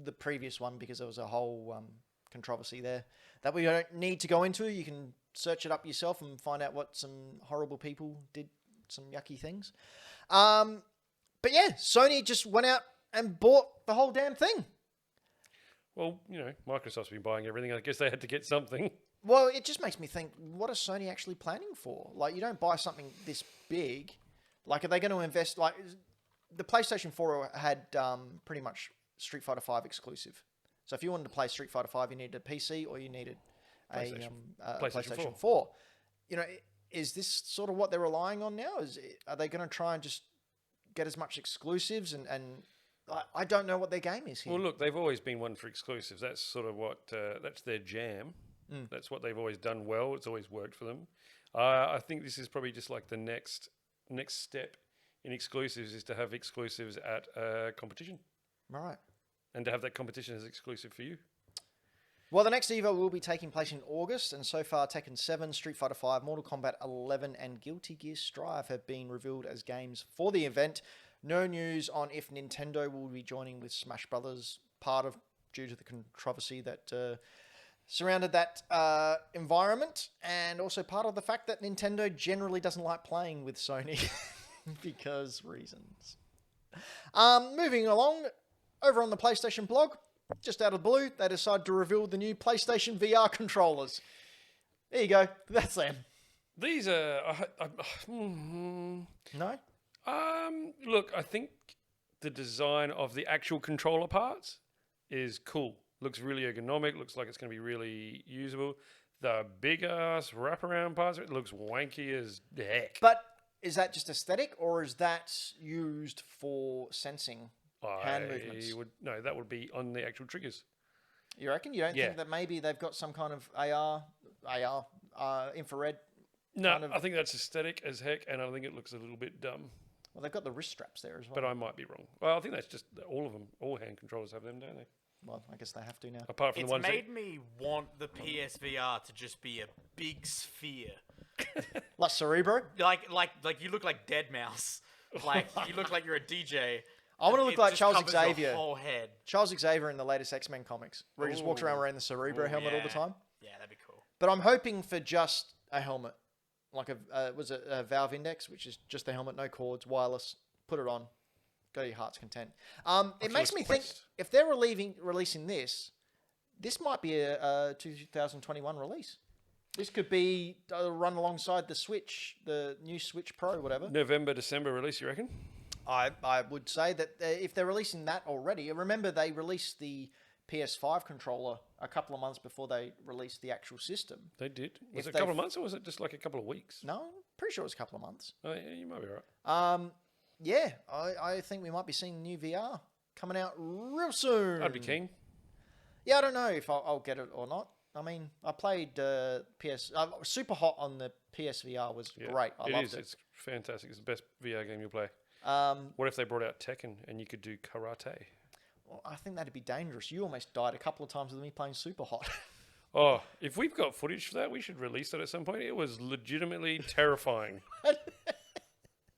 the previous one because there was a whole controversy there that we don't need to go into. You can search it up yourself and find out what some horrible people did, some yucky things. But yeah, Sony just went out and bought the whole damn thing. Well, Microsoft's been buying everything. I guess they had to get something. Well, it just makes me think, what is Sony actually planning for? Like, you don't buy something this big. Like, are they going to invest? Like, the PlayStation 4 had pretty much Street Fighter 5 exclusive. So if you wanted to play Street Fighter 5, you needed a PC or you needed a PlayStation 4. Is this sort of what they're relying on now? Are they going to try and just get as much exclusives and I don't know what their game is here. Well, look, they've always been one for exclusives. That's sort of what that's their jam. That's what they've always done well. It's always worked for them. I think this is probably just like the next step in exclusives is to have exclusives at a competition. Right. And to have that competition as exclusive for you. Well, the next EVO will be taking place in August, and so far Tekken 7, Street Fighter 5, Mortal Kombat 11, and Guilty Gear Strive have been revealed as games for the event. No news on if Nintendo will be joining with Smash Brothers, due to the controversy that surrounded that environment, and also part of the fact that Nintendo generally doesn't like playing with Sony because reasons. Moving along, over on the PlayStation blog, just out of the blue, they decided to reveal the new PlayStation VR controllers. There you go. That's them. These are... No? Look, I think the design of the actual controller parts is cool. Looks really ergonomic. Looks like it's going to be really usable. The big-ass wraparound parts, it looks wanky as heck. But is that just aesthetic, or is that used for sensing hand movements? No, that would be on the actual triggers. You reckon? You don't think that maybe they've got some kind of infrared? No, I think that's aesthetic as heck, and I think it looks a little bit dumb. Well, they've got the wrist straps there as well. But I might be wrong. Well, I think that's just all of them. All hand controllers have them, don't they? Well, I guess they have to now. Apart from the ones made me want the PSVR to just be a big sphere. Like Cerebro? Like you look like Dead Mouse. Like you look like you're a DJ. I want to look like Charles Xavier. Your whole head. Charles Xavier in the latest X-Men comics, where he just walks around wearing the Cerebro helmet all the time. Yeah, that'd be cool. But I'm hoping for just a helmet, like a Valve Index, which is just the helmet, no cords, wireless. Put it on, go to your heart's content. It makes me think if they're releasing this might be a 2021 release. This could be run alongside the Switch, the new Switch Pro, whatever. November, December release, you reckon? I would say that if they're releasing that already, remember they released the PS5 controller a couple of months before they released the actual system. They did. Was it a couple of months or was it just like a couple of weeks? No, I'm pretty sure it was a couple of months. Oh, yeah, you might be right. Yeah, I think we might be seeing new VR coming out real soon. I'd be keen. Yeah, I don't know if I'll get it or not. I mean, I played Super Hot on the PSVR was great. I loved it. It's fantastic. It's the best VR game you'll play. What if they brought out Tekken and you could do karate? Well, I think that'd be dangerous. You almost died a couple of times with me playing Super Hot. Oh, if we've got footage for that, we should release that at some point. It was legitimately terrifying.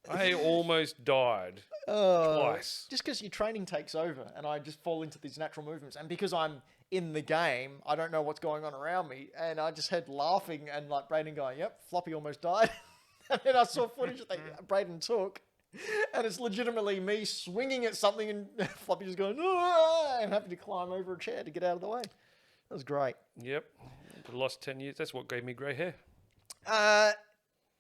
I almost died twice. Just because your training takes over and I just fall into these natural movements. And because I'm in the game, I don't know what's going on around me. And I just heard laughing and like Brayden going, yep, Floppy almost died. And then I saw footage that Brayden took. And it's legitimately me swinging at something and Floppy just going, "Aah!" and having to climb over a chair to get out of the way. was great. Yep. Lost 10 years. That's what gave me grey hair.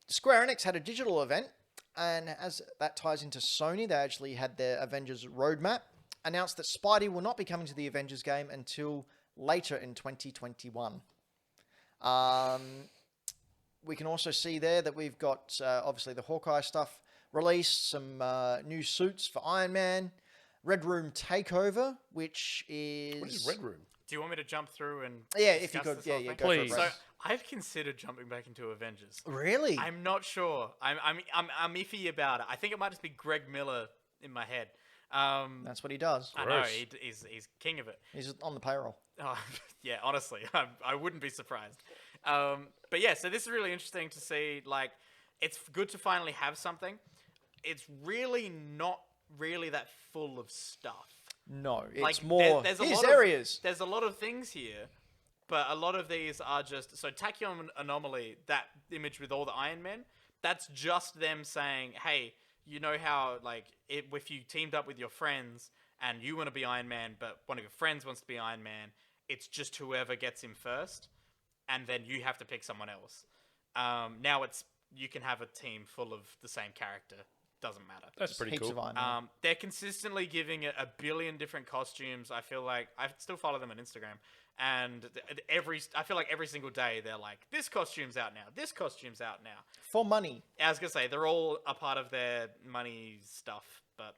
Square Enix had a digital event, and as that ties into Sony, they actually had their Avengers roadmap, announced that Spidey will not be coming to the Avengers game until later in 2021. We can also see there that we've got, obviously, the Hawkeye stuff released, some new suits for Iron Man, Red Room Takeover, which is... What is Red Room? Do you want me to jump through and Yeah, if you discuss could. this Yeah, whole yeah, thing? go for it, Please. Brad. So I've considered jumping back into Avengers. Really? I'm not sure. I'm iffy about it. I think it might just be Greg Miller in my head. That's what he does. I know Gross. he's king of it. He's on the payroll. Oh, yeah, honestly, I wouldn't be surprised. But yeah, so this is really interesting to see. Like, it's good to finally have something. It's really not really that full of stuff. No, it's Like, more there's a his lot areas. There's a lot of things here, but a lot of these are just... So Tachyon Anomaly, that image with all the Iron Men, that's just them saying, hey, you know how, like, if you teamed up with your friends and you want to be Iron Man, but one of your friends wants to be Iron Man, it's just whoever gets him first, and then you have to pick someone else. Now you can have a team full of the same character. Doesn't matter. That's pretty Heaps cool. of Iron Man. They're consistently giving it a billion different costumes. I feel like I still follow them on Instagram, and I feel like every single day they're like, this costume's out now. This costume's out now. For money. I was gonna say they're all a part of their money stuff, but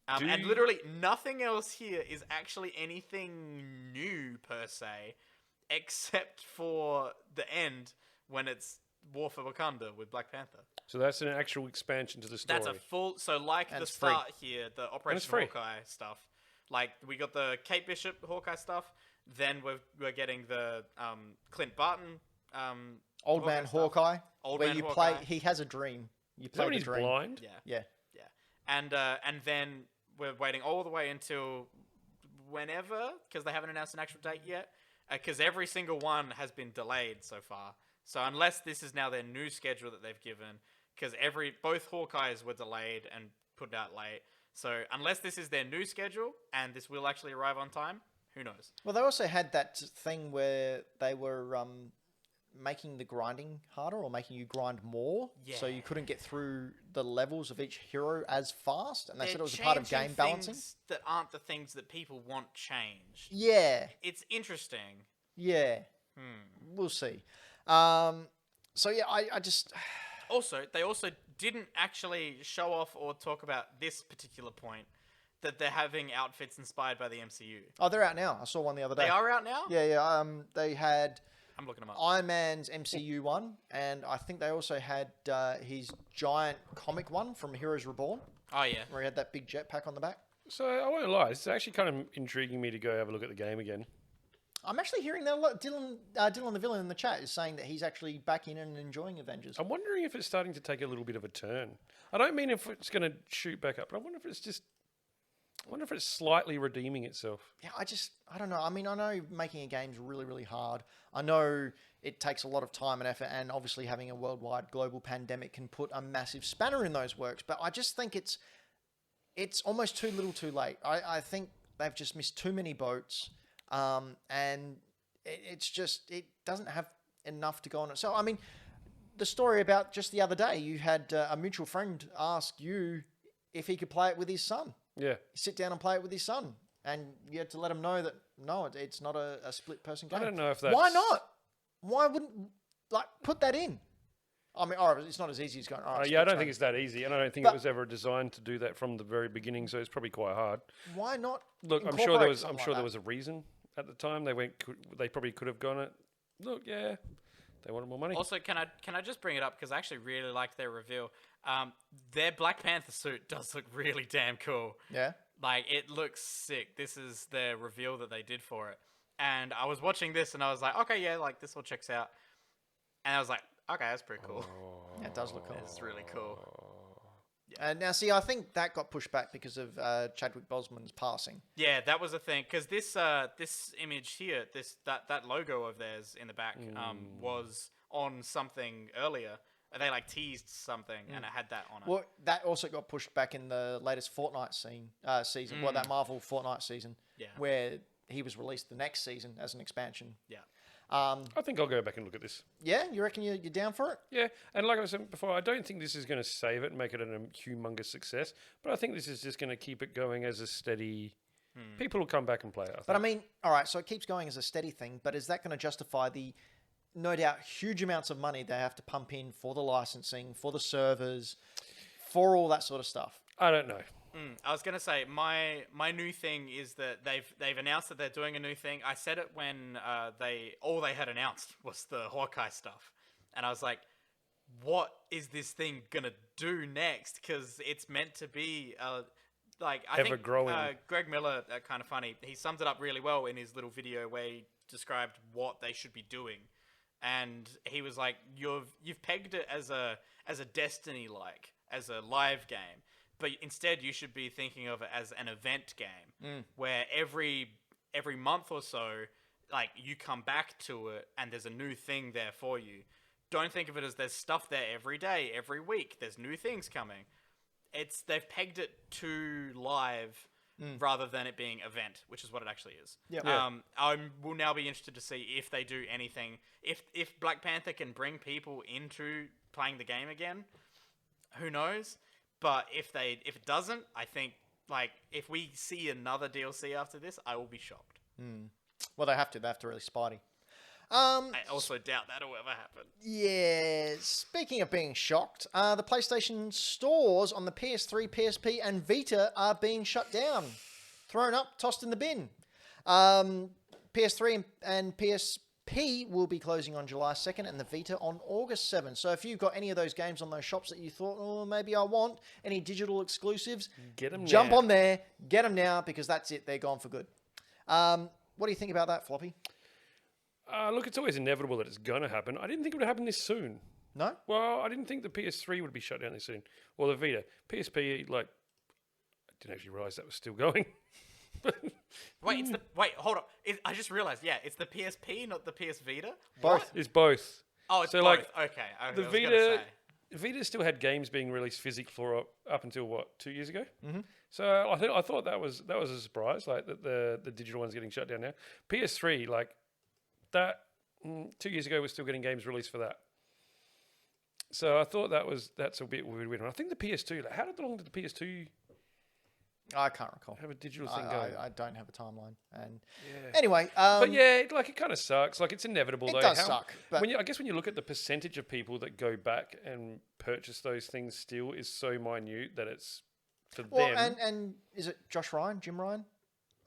and literally nothing else here is actually anything new per se, except for the end when it's War for Wakanda with Black Panther. So that's an actual expansion to the story. That's a full... So, like And the it's free. start here, the Operation free. Hawkeye stuff. Like, we got the Kate Bishop Hawkeye stuff. Then we're getting the Clint Barton... Old Man stuff. Hawkeye. Old where Man you Hawkeye. play. He has a dream. You Is that play when the he's dream. blind? Yeah. Yeah. And then we're waiting all the way until whenever, because they haven't announced an actual date yet. Because every single one has been delayed so far. So unless this is now their new schedule that they've given, because both Hawkeyes were delayed and put out late. So unless this is their new schedule and this will actually arrive on time, who knows? Well, they also had that thing where they were making the grinding harder or making you grind more. Yeah. So you couldn't get through the levels of each hero as fast. And they They're said it was a part of changing game balancing. things that aren't the things that people want changed. Yeah. It's interesting. Yeah. Hmm. We'll see. So yeah, I just... Also, they also didn't actually show off or talk about this particular point, that they're having outfits inspired by the MCU. Oh, they're out now. I saw one the other day. They are out now? Yeah. They had I'm looking them up. Iron Man's MCU one, and I think they also had his giant comic one from Heroes Reborn, Oh, yeah. where he had that big jetpack on the back. So I won't lie, it's actually kind of intriguing me to go have a look at the game again. I'm actually hearing that a lot. Dylan the Villain in the chat is saying that he's actually back in and enjoying Avengers. I'm wondering if it's starting to take a little bit of a turn. I don't mean if it's going to shoot back up, but I wonder if it's slightly redeeming itself. Yeah, I don't know. I mean, I know making a game's really, really hard. I know it takes a lot of time and effort, and obviously having a worldwide global pandemic can put a massive spanner in those works, but I just think it's almost too little too late. I think they've just missed too many boats. And it doesn't have enough to go on it. So, I mean, the story about just the other day, you had a mutual friend ask you if he could play it with his son. Yeah. Sit down and play it with his son. And you had to let him know that, no, it's not a split person game. I don't know if that's... Why not? Why wouldn't, put that in? I mean, all right, it's not as easy as going, all right. yeah, I don't think it's that easy, and I don't think But- it was ever designed to do that from the very beginning, so it's probably quite hard. Why not? Look, I'm incorporate sure there was something like that? a reason at the time. They probably could have gone it. Look, yeah, they wanted more money. Also, can I just bring it up, because I actually really liked their reveal. Their Black Panther suit does look really damn cool. Yeah. Like, it looks sick. This is their reveal that they did for it. And I was watching this and I was like, okay, yeah, like this all checks out. And I was like, okay, that's pretty cool. Yeah, it does look cool. It's really cool. Now, see, I think that got pushed back because of Chadwick Boseman's passing. Yeah, that was a thing, because this image here, that logo of theirs in the back was on something earlier. They teased something and it had that on it. Well, that also got pushed back in the latest Fortnite season. Well, that Marvel Fortnite season, Yeah. where he was released the next season as an expansion. Yeah. I think I'll go back and look at this. Yeah, you reckon you're down for it? Yeah, and like I said before, I don't think this is going to save it and make it a humongous success, but I think this is just going to keep it going as a steady... People will come back and play it, I think. But I mean, all right, so it keeps going as a steady thing, but is that going to justify the, no doubt, huge amounts of money they have to pump in for the licensing, for the servers, for all that sort of stuff? I don't know. I was gonna say my new thing is that they've announced that they're doing a new thing. I said it when they had announced was the Hawkeye stuff, and I was like, "What is this thing gonna do next?" Because it's meant to be I think Greg Miller, kind of funny. He summed it up really well in his little video where he described what they should be doing, and he was like, "You've pegged it as a Destiny as a live game." But instead, you should be thinking of it as an event game, where every month or so, you come back to it, and there's a new thing there for you. Don't think of it as there's stuff there every day, every week. There's new things coming. They've pegged it to live rather than it being event, which is what it actually is. Yep. I will now be interested to see if they do anything. If Black Panther can bring people into playing the game again, who knows? But if it doesn't, I think if we see another DLC after this, I will be shocked. Well, they have to release Spidey. I also doubt that'll ever happen. Yeah. Speaking of being shocked, the PlayStation stores on the PS3, PSP, and Vita are being shut down, thrown up, tossed in the bin. PS3 and PSP will be closing on July 2nd, and the Vita on August 7th. So if you've got any of those games on those shops that you thought, oh, maybe I want any digital exclusives, jump on there, get them now, because that's it. They're gone for good. What do you think about that, Floppy? Look, it's always inevitable that it's going to happen. I didn't think it would happen this soon. No? Well, I didn't think the PS3 would be shut down this soon. Or the Vita. PSP, I didn't actually realise that was still going. Wait, hold up. I just realised, it's the PSP, not the PS Vita? Both. What? It's both. Oh, it's so, both. Okay. The Vita still had games being released physically for up until, 2 years ago? Mm-hmm. So I thought that was a surprise, that the digital one's getting shut down now. PS3, that 2 years ago, we're still getting games released for that. So I thought that's a bit weird. And I think the PS2, how long did the PS2 I can't recall. have a digital thing going? I don't have a timeline. And anyway, but it kind of sucks. It's inevitable. It does suck. But I guess when you look at the percentage of people that go back and purchase those things, still is so minute that it's for them. And is it Jim Ryan?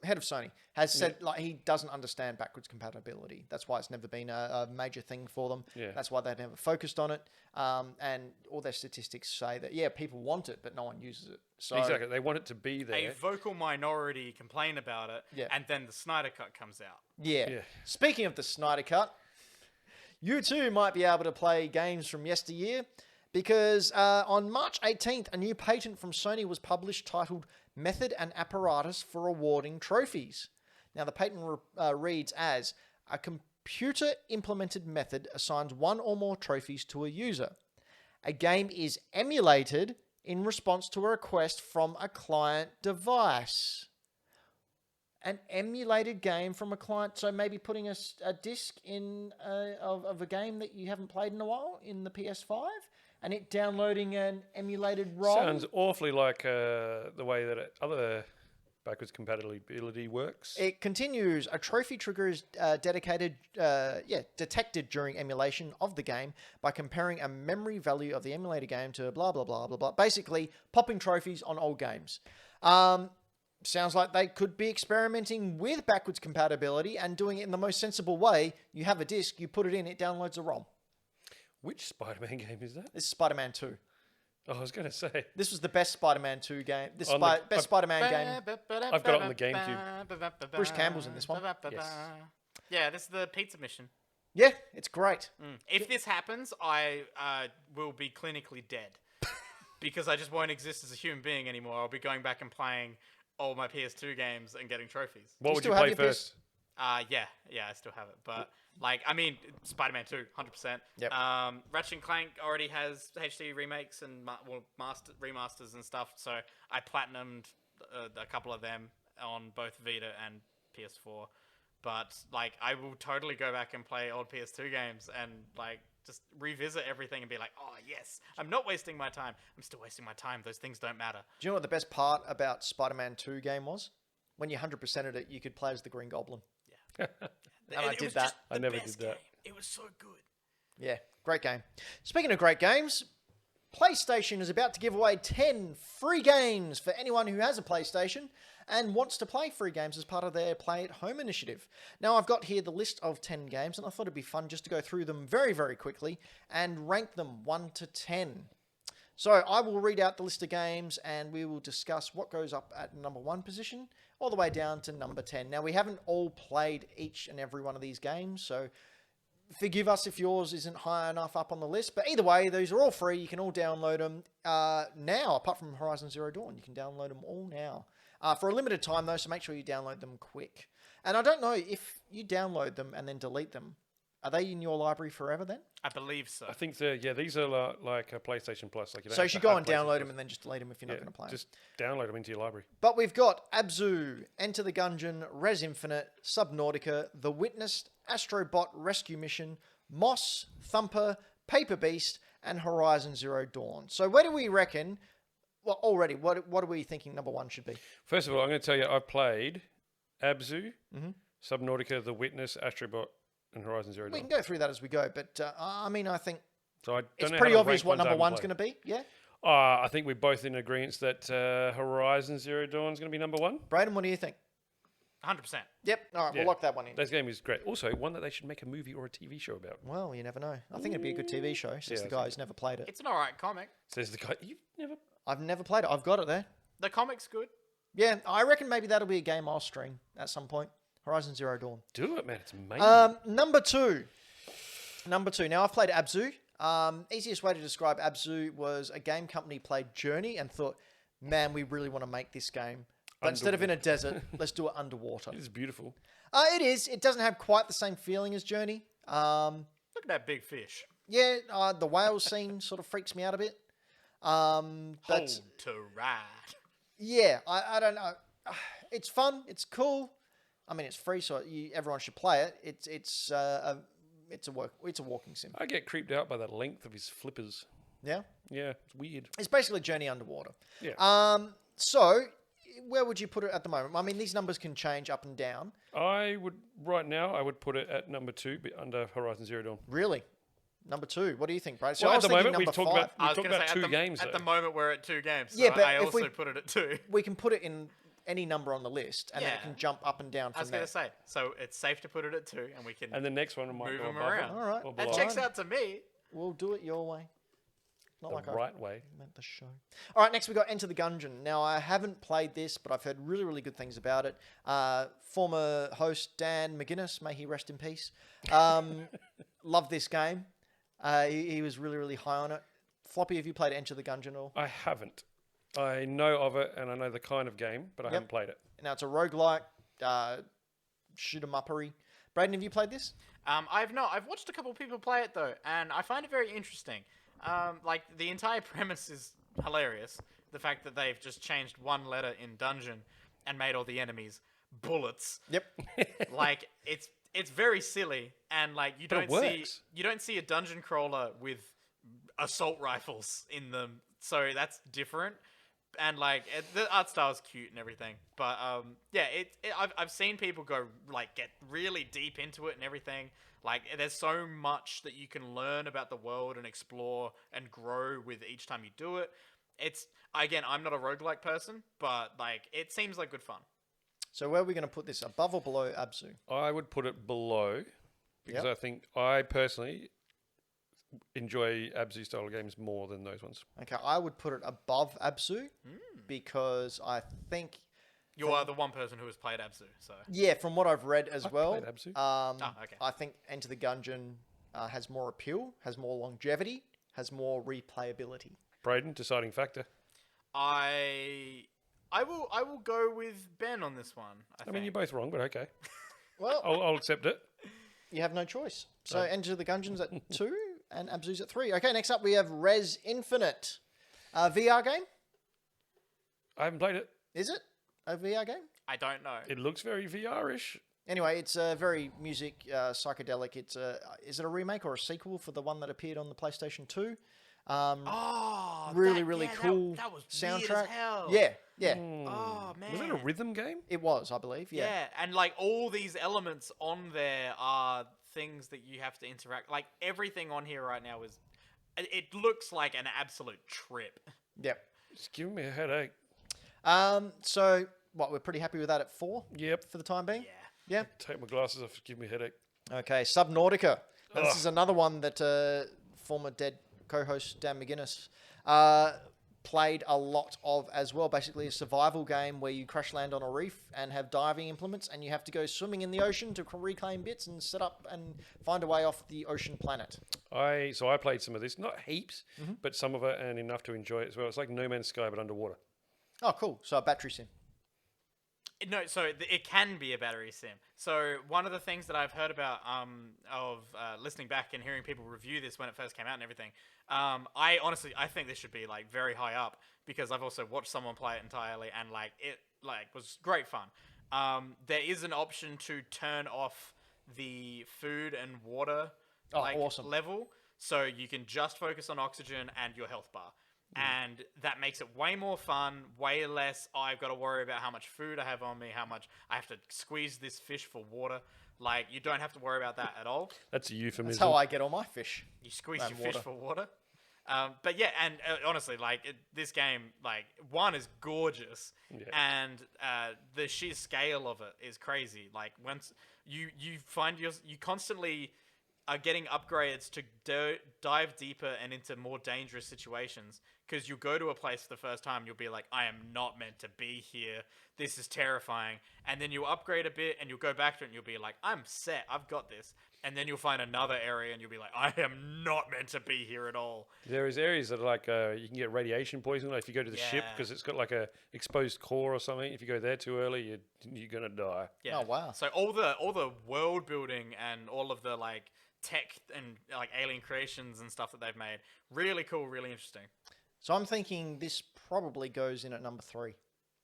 Head of Sony, has said he doesn't understand backwards compatibility. That's why it's never been a major thing for them. Yeah. That's why they've never focused on it. And all their statistics say that, people want it, but no one uses it. So exactly. They want it to be there. A vocal minority complain about it, and then the Snyder Cut comes out. Yeah. Speaking of the Snyder Cut, you too might be able to play games from yesteryear, because on March 18th, a new patent from Sony was published titled Method and Apparatus for Awarding Trophies. Now, the patent reads as, a computer-implemented method assigns one or more trophies to a user. A game is emulated in response to a request from a client device. An emulated game from a client, so maybe putting a disc in of a game that you haven't played in a while in the PS5, and it downloading an emulated ROM. Sounds awfully like the way that other backwards compatibility works. It continues. A trophy trigger is detected during emulation of the game by comparing a memory value of the emulated game to blah, blah, blah, blah, blah. Basically, popping trophies on old games. Sounds like they could be experimenting with backwards compatibility and doing it in the most sensible way. You have a disc, you put it in, it downloads a ROM. Which Spider-Man game is that? This is Spider-Man 2. Oh, I was going to say. This was the best Spider-Man 2 game. Best Spider-Man game. I've got it on the GameCube. Bruce Campbell's in this one. Yes. Yeah, this is the pizza mission. Yeah, it's great. If this happens, I will be clinically dead. Because I just won't exist as a human being anymore. I'll be going back and playing all my PS2 games and getting trophies. What would you play first? Yeah, I still have it. But, Spider-Man 2, 100%. Yep. Ratchet and Clank already has HD remakes and remasters and stuff, so I platinumed a couple of them on both Vita and PS4. But like, I will totally go back and play old PS2 games and like just revisit everything and be like, oh yes, I'm not wasting my time. I'm still wasting my time. Those things don't matter. Do you know what the best part about Spider-Man 2 game was? When you 100%ed it, you could play as the Green Goblin. Yeah. And I did that. I never did that. Game. It was so good. Yeah, great game. Speaking of great games, PlayStation is about to give away 10 free games for anyone who has a PlayStation and wants to play free games as part of their Play at Home initiative. Now, I've got here the list of 10 games, and I thought it'd be fun just to go through them very, very quickly and rank them 1 to 10. So I will read out the list of games, and we will discuss what goes up at number 1 position all the way down to number 10. Now, we haven't all played each and every one of these games, so forgive us if yours isn't high enough up on the list. But either way, these are all free. You can all download them now, apart from Horizon Zero Dawn. You can download them all now. For a limited time, though, so make sure you download them quick. And I don't know if you download them and then delete them. Are they in your library forever then? I believe so. I think these are like a PlayStation Plus. Like so you should go and download them and then just delete them if you're not going to play them. Just download them into your library. But we've got Abzu, Enter the Gungeon, Res Infinite, Subnautica, The Witness, Astrobot Rescue Mission, Moss, Thumper, Paper Beast, and Horizon Zero Dawn. So where do we reckon... Well, already, what are we thinking number 1 should be? First of all, I'm going to tell you, I've played Abzu, Subnautica, The Witness, Astrobot, and Horizon Zero Dawn. We can go through that as we go, but I mean, I think So I don't it's know pretty how to obvious rank what ones I number haven't 1's going to be, yeah? I think we're both in agreement that Horizon Zero Dawn is going to be number 1. Braden, what do you think? 100%. Yep, all right, we'll lock that one in. This game is great. Also, one that they should make a movie or a TV show about. Well, you never know. I think it'd be a good TV show, says the guy who's never played it. It's an alright comic. Says the guy, you've never... I've never played it. I've got it there. The comic's good. Yeah, I reckon maybe that'll be a game I'll stream at some point. Horizon Zero Dawn. Do it, man. It's amazing. Number two. Now, I've played Abzu. Easiest way to describe Abzu was a game company played Journey and thought, man, we really want to make this game. But instead of in a desert, let's do it underwater. It is beautiful. It is. It doesn't have quite the same feeling as Journey. Look at that big fish. Yeah, the whale scene sort of freaks me out a bit. Hold to ride. Yeah, I don't know. It's fun. It's cool. I mean, it's free, so everyone should play it. It's a walking sim. I get creeped out by the length of his flippers. Yeah? Yeah, it's weird. It's basically Journey underwater. Yeah. So, where would you put it at the moment? I mean, these numbers can change up and down. I would put it at number 2, but under Horizon Zero Dawn. Really? Number 2. What do you think, Brad? So Well, I at was the thinking moment, we've number talked 5. about two games. At the moment, we're at 2 games. So Yeah, but I if also we- put it at 2. We can put it in any number on the list, and then it Yeah. can jump up and down I was from there. going to say, so it's safe to put it at 2, and we can And the next one might move go them above around. it All right. or That below. checks out to me. We'll do it your way. Not like The I right way. meant the show. All right, next we got Enter the Gungeon. Now, I haven't played this, but I've heard really, really good things about it. Former host Dan McGuinness, may he rest in peace, loved this game. He was really, really high on it. Floppy, have you played Enter the Gungeon at all? I haven't. I know of it, and I know the kind of game, but I haven't played it. Now, it's a roguelike, shoot-em-uppery. Braden, have you played this? I've not. I've watched a couple of people play it, though, and I find it very interesting. Like, the entire premise is hilarious. The fact that they've just changed one letter in Dungeon and made all the enemies bullets. Yep. Like, it's very silly, and like you But it don't see a dungeon crawler with assault rifles in them, so that's different. And like the art style is cute and everything, but yeah, I've seen people go like get really deep into it and everything. Like there's so much that you can learn about the world and explore and grow with each time you do it. It's again, I'm not a roguelike person, but like it seems like good fun. So where are we going to put this? Above or below Abzu? I would put it below because I think I personally enjoy Abzu style games more than those ones. Okay, I would put it above Abzu because I think... You are the one person who has played Abzu, so... Yeah, from what I've read as well, played Abzu. Okay. I think Enter the Gungeon has more appeal, has more longevity, has more replayability. Braden, deciding factor. I will go with Ben on this one. I mean, you're both wrong, but okay. Well, I'll accept it. you have no choice. So Enter the Gungeon's at 2 and Abzu's at 3. Okay, next up we have Res Infinite. VR game? I haven't played it. Is it a VR game? I don't know. It looks very VR-ish. Anyway, it's very music psychedelic. It's is it a remake or a sequel for the one that appeared on the PlayStation 2? Really cool that was soundtrack. Weird as hell. Yeah. Oh man. Was it a rhythm game? It was, I believe. Yeah. And like all these elements on there are things that you have to interact. Like everything on here right now is. It looks like an absolute trip. Yep. It's giving me a headache. So what? We're pretty happy with that at 4. Yep. For the time being. Yeah. Yeah. Take my glasses off. Give me a headache. Okay. Subnautica. Now, this is another one that former dead co-host Dan McGuinness played a lot of as well. Basically a survival game where you crash land on a reef and have diving implements and you have to go swimming in the ocean to reclaim bits and set up and find a way off the ocean planet. I played some of this, not heaps, but some of it, and enough to enjoy it as well. It's like No Man's Sky but underwater. Oh, cool. So a battery sim. No, so it can be a battery sim. So one of the things that I've heard about listening back and hearing people review this when it first came out and everything, I think this should be like very high up because I've also watched someone play it entirely and like it was great fun. There is an option to turn off the food and water awesome. level, so you can just focus on oxygen and your health bar. And that makes it way more fun, way less I've got to worry about how much food I have on me, how much I have to squeeze this fish for water. Like, you don't have to worry about that at all. That's a euphemism. That's how I get all my fish. You squeeze And your water. fish for water. But yeah, and honestly, like, this game, like, one is gorgeous. Yeah. And the sheer scale of it is crazy. Like, once you find you constantly are getting upgrades to dive deeper and into more dangerous situations. Because you'll go to a place for the first time, you'll be like, I am not meant to be here. This is terrifying. And then you'll upgrade a bit and you'll go back to it and you'll be like, I'm set. I've got this. And then you'll find another area and you'll be like, I am not meant to be here at all. There is areas that are like you can get radiation poisoning if you go to the ship because it's got like a exposed core or something. If you go there too early, you're gonna die. Yeah. Oh, wow. So all the world building and all of the like tech and like alien creations and stuff that they've made, really cool, really interesting. So I'm thinking this probably goes in at number 3.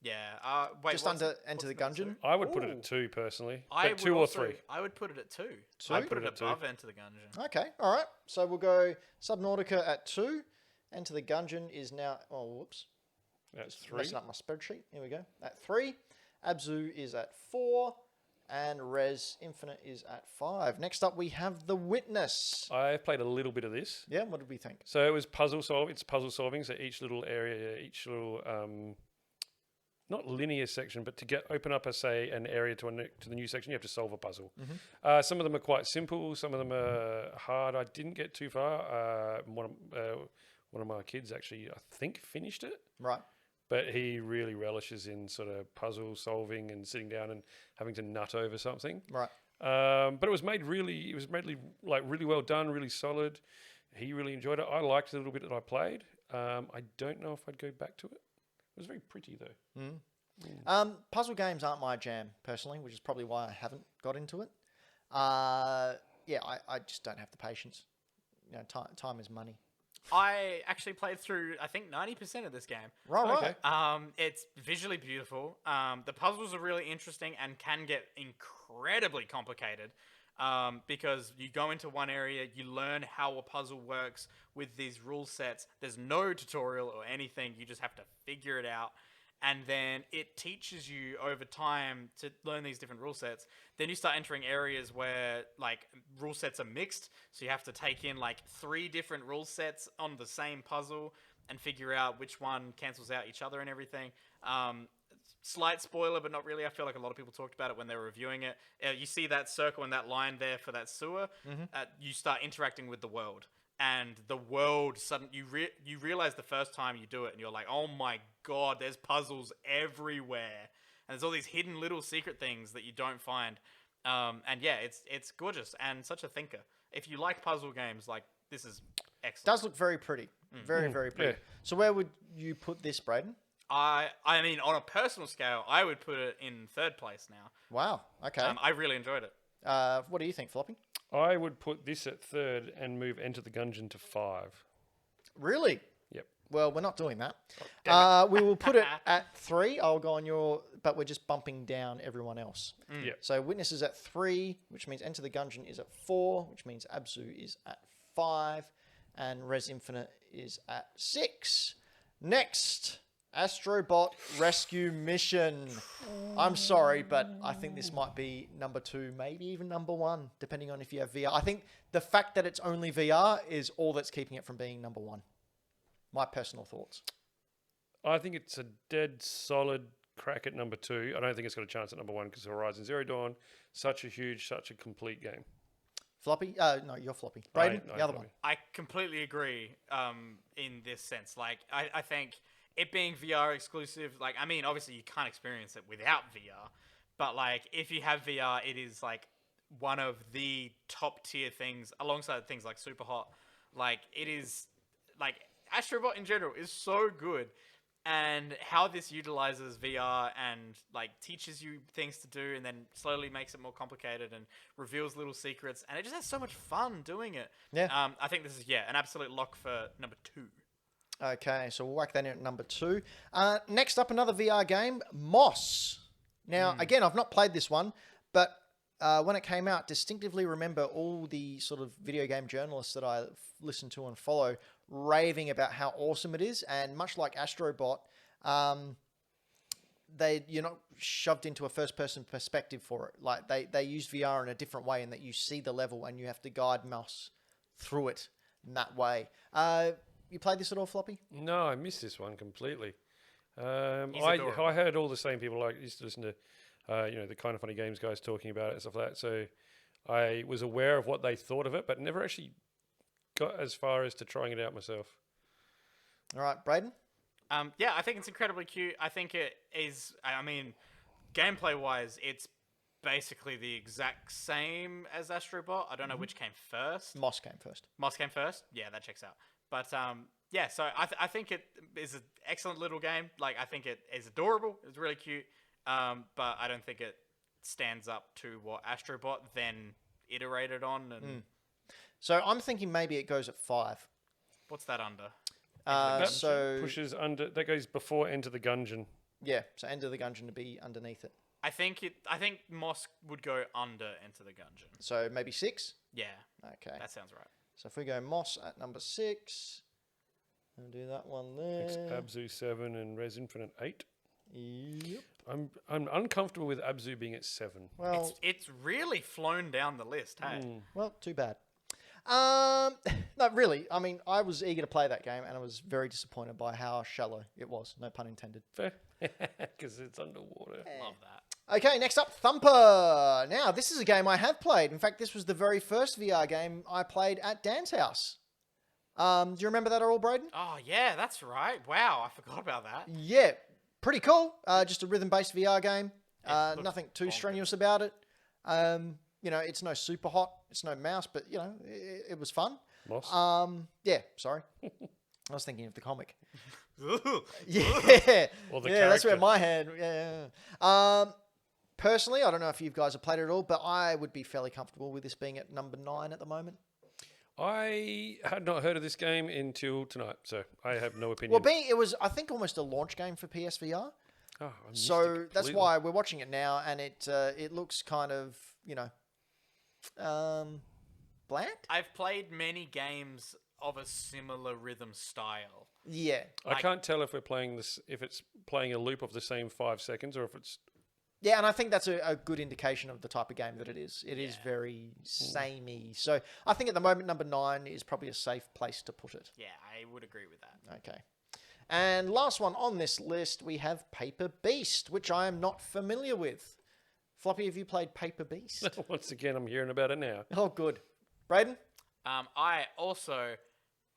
Yeah. Wait, Just Enter the Gungeon. I would put it at 2 personally, I but 2 or 3. I would put it at 2. Two? I'd put it Put it at above Enter the Gungeon. Okay, all right. So we'll go Subnautica at 2. Enter the Gungeon is now... Oh, whoops. That's 3. Messing up my spreadsheet. Here we go. At 3. Abzu is at 4. And Res Infinite is at 5. Next up, we have The Witness. I played a little bit of this. Yeah, what did we think? So it was puzzle solving. It's puzzle solving. So each little area, each little not linear section, but to open up an area to the new section, you have to solve a puzzle. Some of them are quite simple. Some of them are hard. I didn't get too far. One of my kids actually, I think, finished it. Right. But he really relishes in sort of puzzle solving and sitting down and having to nut over something. Right. But it was made really well done, really solid. He really enjoyed it. I liked the little bit that I played. I don't know if I'd go back to it. It was very pretty though. Puzzle games aren't my jam, personally, which is probably why I haven't got into it. I just don't have the patience. You know, time is money. I actually played through, I think, 90% of this game. Right. It's visually beautiful. The puzzles are really interesting and can get incredibly complicated because you go into one area, you learn how a puzzle works with these rule sets. There's no tutorial or anything. You just have to figure it out. And then it teaches you over time to learn these different rule sets. Then you start entering areas where like rule sets are mixed. So you have to take in like 3 different rule sets on the same puzzle and figure out which one cancels out each other and everything. Slight spoiler, but not really. I feel like a lot of people talked about it when they were reviewing it. You see that circle and that line there for that sewer. You start interacting with the world. And the world suddenly you realize the first time you do it and you're like, oh my god, there's puzzles everywhere and there's all these hidden little secret things that you don't find, and yeah, it's gorgeous and such a thinker. If you like puzzle games, like, this is excellent. Does look very pretty. Very pretty. Yeah. So where would you put this, Braden? I mean, on a personal scale, I would put it in 3rd place now. Wow. Okay. I really enjoyed it. What do you think, Floppy? I would put this at 3rd and move Enter the Gungeon to 5. Really? Yep. Well, we're not doing that. damn We will put it at 3. I'll go on your... But we're just bumping down everyone else. Yeah. So Witness is at 3, which means Enter the Gungeon is at 4, which means Abzu is at 5, and Res Infinite is at 6. Next, Astrobot Rescue Mission. I'm sorry, but I think this might be number 2, maybe even number 1, depending on if you have VR. I think the fact that it's only VR is all that's keeping it from being number 1. My personal thoughts. I think it's a dead solid crack at number 2. I don't think it's got a chance at number 1 because Horizon Zero Dawn, such a complete game. Floppy? No, you're Floppy. Brayden, the other one. I completely agree in this sense. Like, I think it being VR exclusive, like, I mean, obviously you can't experience it without VR, but, like, if you have VR, it is, like, one of the top tier things alongside things like Superhot. Like, it is, like, Astrobot in general is so good, and how this utilizes VR and like teaches you things to do and then slowly makes it more complicated and reveals little secrets, and it just has so much fun doing it. Yeah. I think this is an absolute lock for number 2. Okay, so we'll whack that in at number 2. Next up, another VR game, Moss. Now, again, I've not played this one, but when it came out, distinctively remember all the sort of video game journalists that I listen to and follow raving about how awesome it is. And much like Astrobot, you're not shoved into a first-person perspective for it. Like they use VR in a different way in that you see the level and you have to guide mouse through it in that way. You played this at all, Floppy? No, I missed this one completely. I heard all the same people. Like used to listen to, the Kind of Funny Games guys talking about it and stuff like that. So I was aware of what they thought of it, but never actually got as far as to trying it out myself. All right, Brayden? I think it's incredibly cute. I think it is, I mean, gameplay-wise, it's basically the exact same as Astrobot. I don't know which came first. Moss came first. Moss came first? Yeah, that checks out. But, so I think it is an excellent little game. Like, I think it is adorable. It's really cute. But I don't think it stands up to what Astrobot then iterated on. And So I'm thinking maybe it goes at 5. what's that under? So pushes under. That goes before Enter the Gungeon. yeah, so Enter the Gungeon to be underneath it. I think Moss would go under Enter the Gungeon. So maybe 6? Yeah. Okay. That sounds right. So if we go Moss at number 6, I'll do that one there. Abzu 7 and Res Infinite 8. Yep. I'm uncomfortable with Abzu being at 7. Well, It's really flown down the list, hey? well, too bad. No, really. I mean, I was eager to play that game, and I was very disappointed by how shallow it was. No pun intended. Fair, because it's underwater. Love that. Okay, next up, Thumper. Now, this is a game I have played. In fact, this was the very first VR game I played at Dan's house. Do you remember that at all, Brayden? Oh, yeah, that's right. Wow, I forgot about that. Yeah, pretty cool. Just a rhythm-based VR game. It Nothing too bonkers. strenuous about it. It's no super hot. It's no mouse, but, it was fun. Moss. Yeah, sorry. I was thinking of the comic. Ugh. Yeah. Or the yeah, that's where character. my head. Yeah. Personally, I don't know if you guys have played it at all, but I would be fairly comfortable with this being at number 9 at the moment. I had not heard of this game until tonight, so I have no opinion. Well, it was, I think, almost a launch game for PSVR. Oh, I missed So it that's completely. why we're watching it now, and it looks kind of, bland. I've played many games of a similar rhythm style. Yeah. I can't tell if we're playing this, if it's playing a loop of the same 5 seconds, or if it's. Yeah, and I think that's a good indication of the type of game that it is. It is very samey. So I think at the moment, number 9 is probably a safe place to put it. Yeah, I would agree with that. Okay. And last one on this list, we have Paper Beast, which I am not familiar with. Floppy, have you played Paper Beast? Once again, I'm hearing about it now. Oh, good. Brayden? I also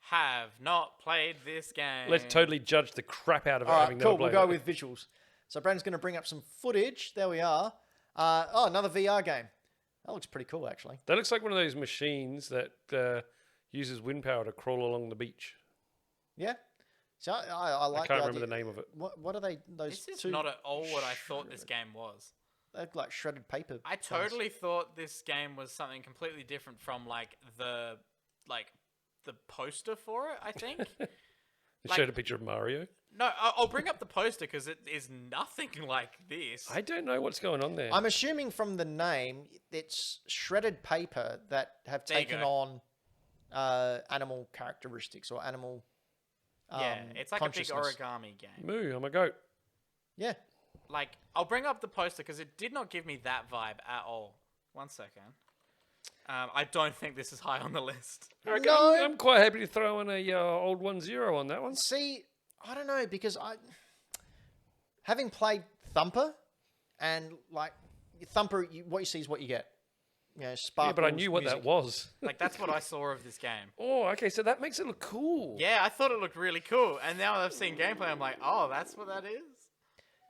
have not played this game. Let's totally judge the crap out of it. All right, having cool. never We'll played go it. with visuals. So Brayden's going to bring up some footage. There we are. Another VR game. That looks pretty cool, actually. That looks like one of those machines that uses wind power to crawl along the beach. Yeah. So I like. I can't the remember idea. the name of it. What are they? Those This is two not at all what I thought this game was. They look like shredded paper. I things. totally thought this game was something completely different from the poster for it, I think. The It showed a picture of Mario. No, I'll bring up the poster because it is nothing like this. I don't know what's going on there. I'm assuming from the name, it's shredded paper that have taken on animal characteristics or animal. It's like a big origami game. Moo, I'm a goat. Yeah. Like, I'll bring up the poster because it did not give me that vibe at all. 1 second. I don't think this is high on the list. No. I'm quite happy to throw in a old 1-0 on that one. See, I don't know because having played Thumper, and like Thumper, what you see is what you get. You know, sparkles, Yeah, but I knew what music. that was. Like, that's what I saw of this game. Oh, okay, so that makes it look cool. Yeah, I thought it looked really cool. And now I've seen gameplay, I'm like, oh, that's what that is?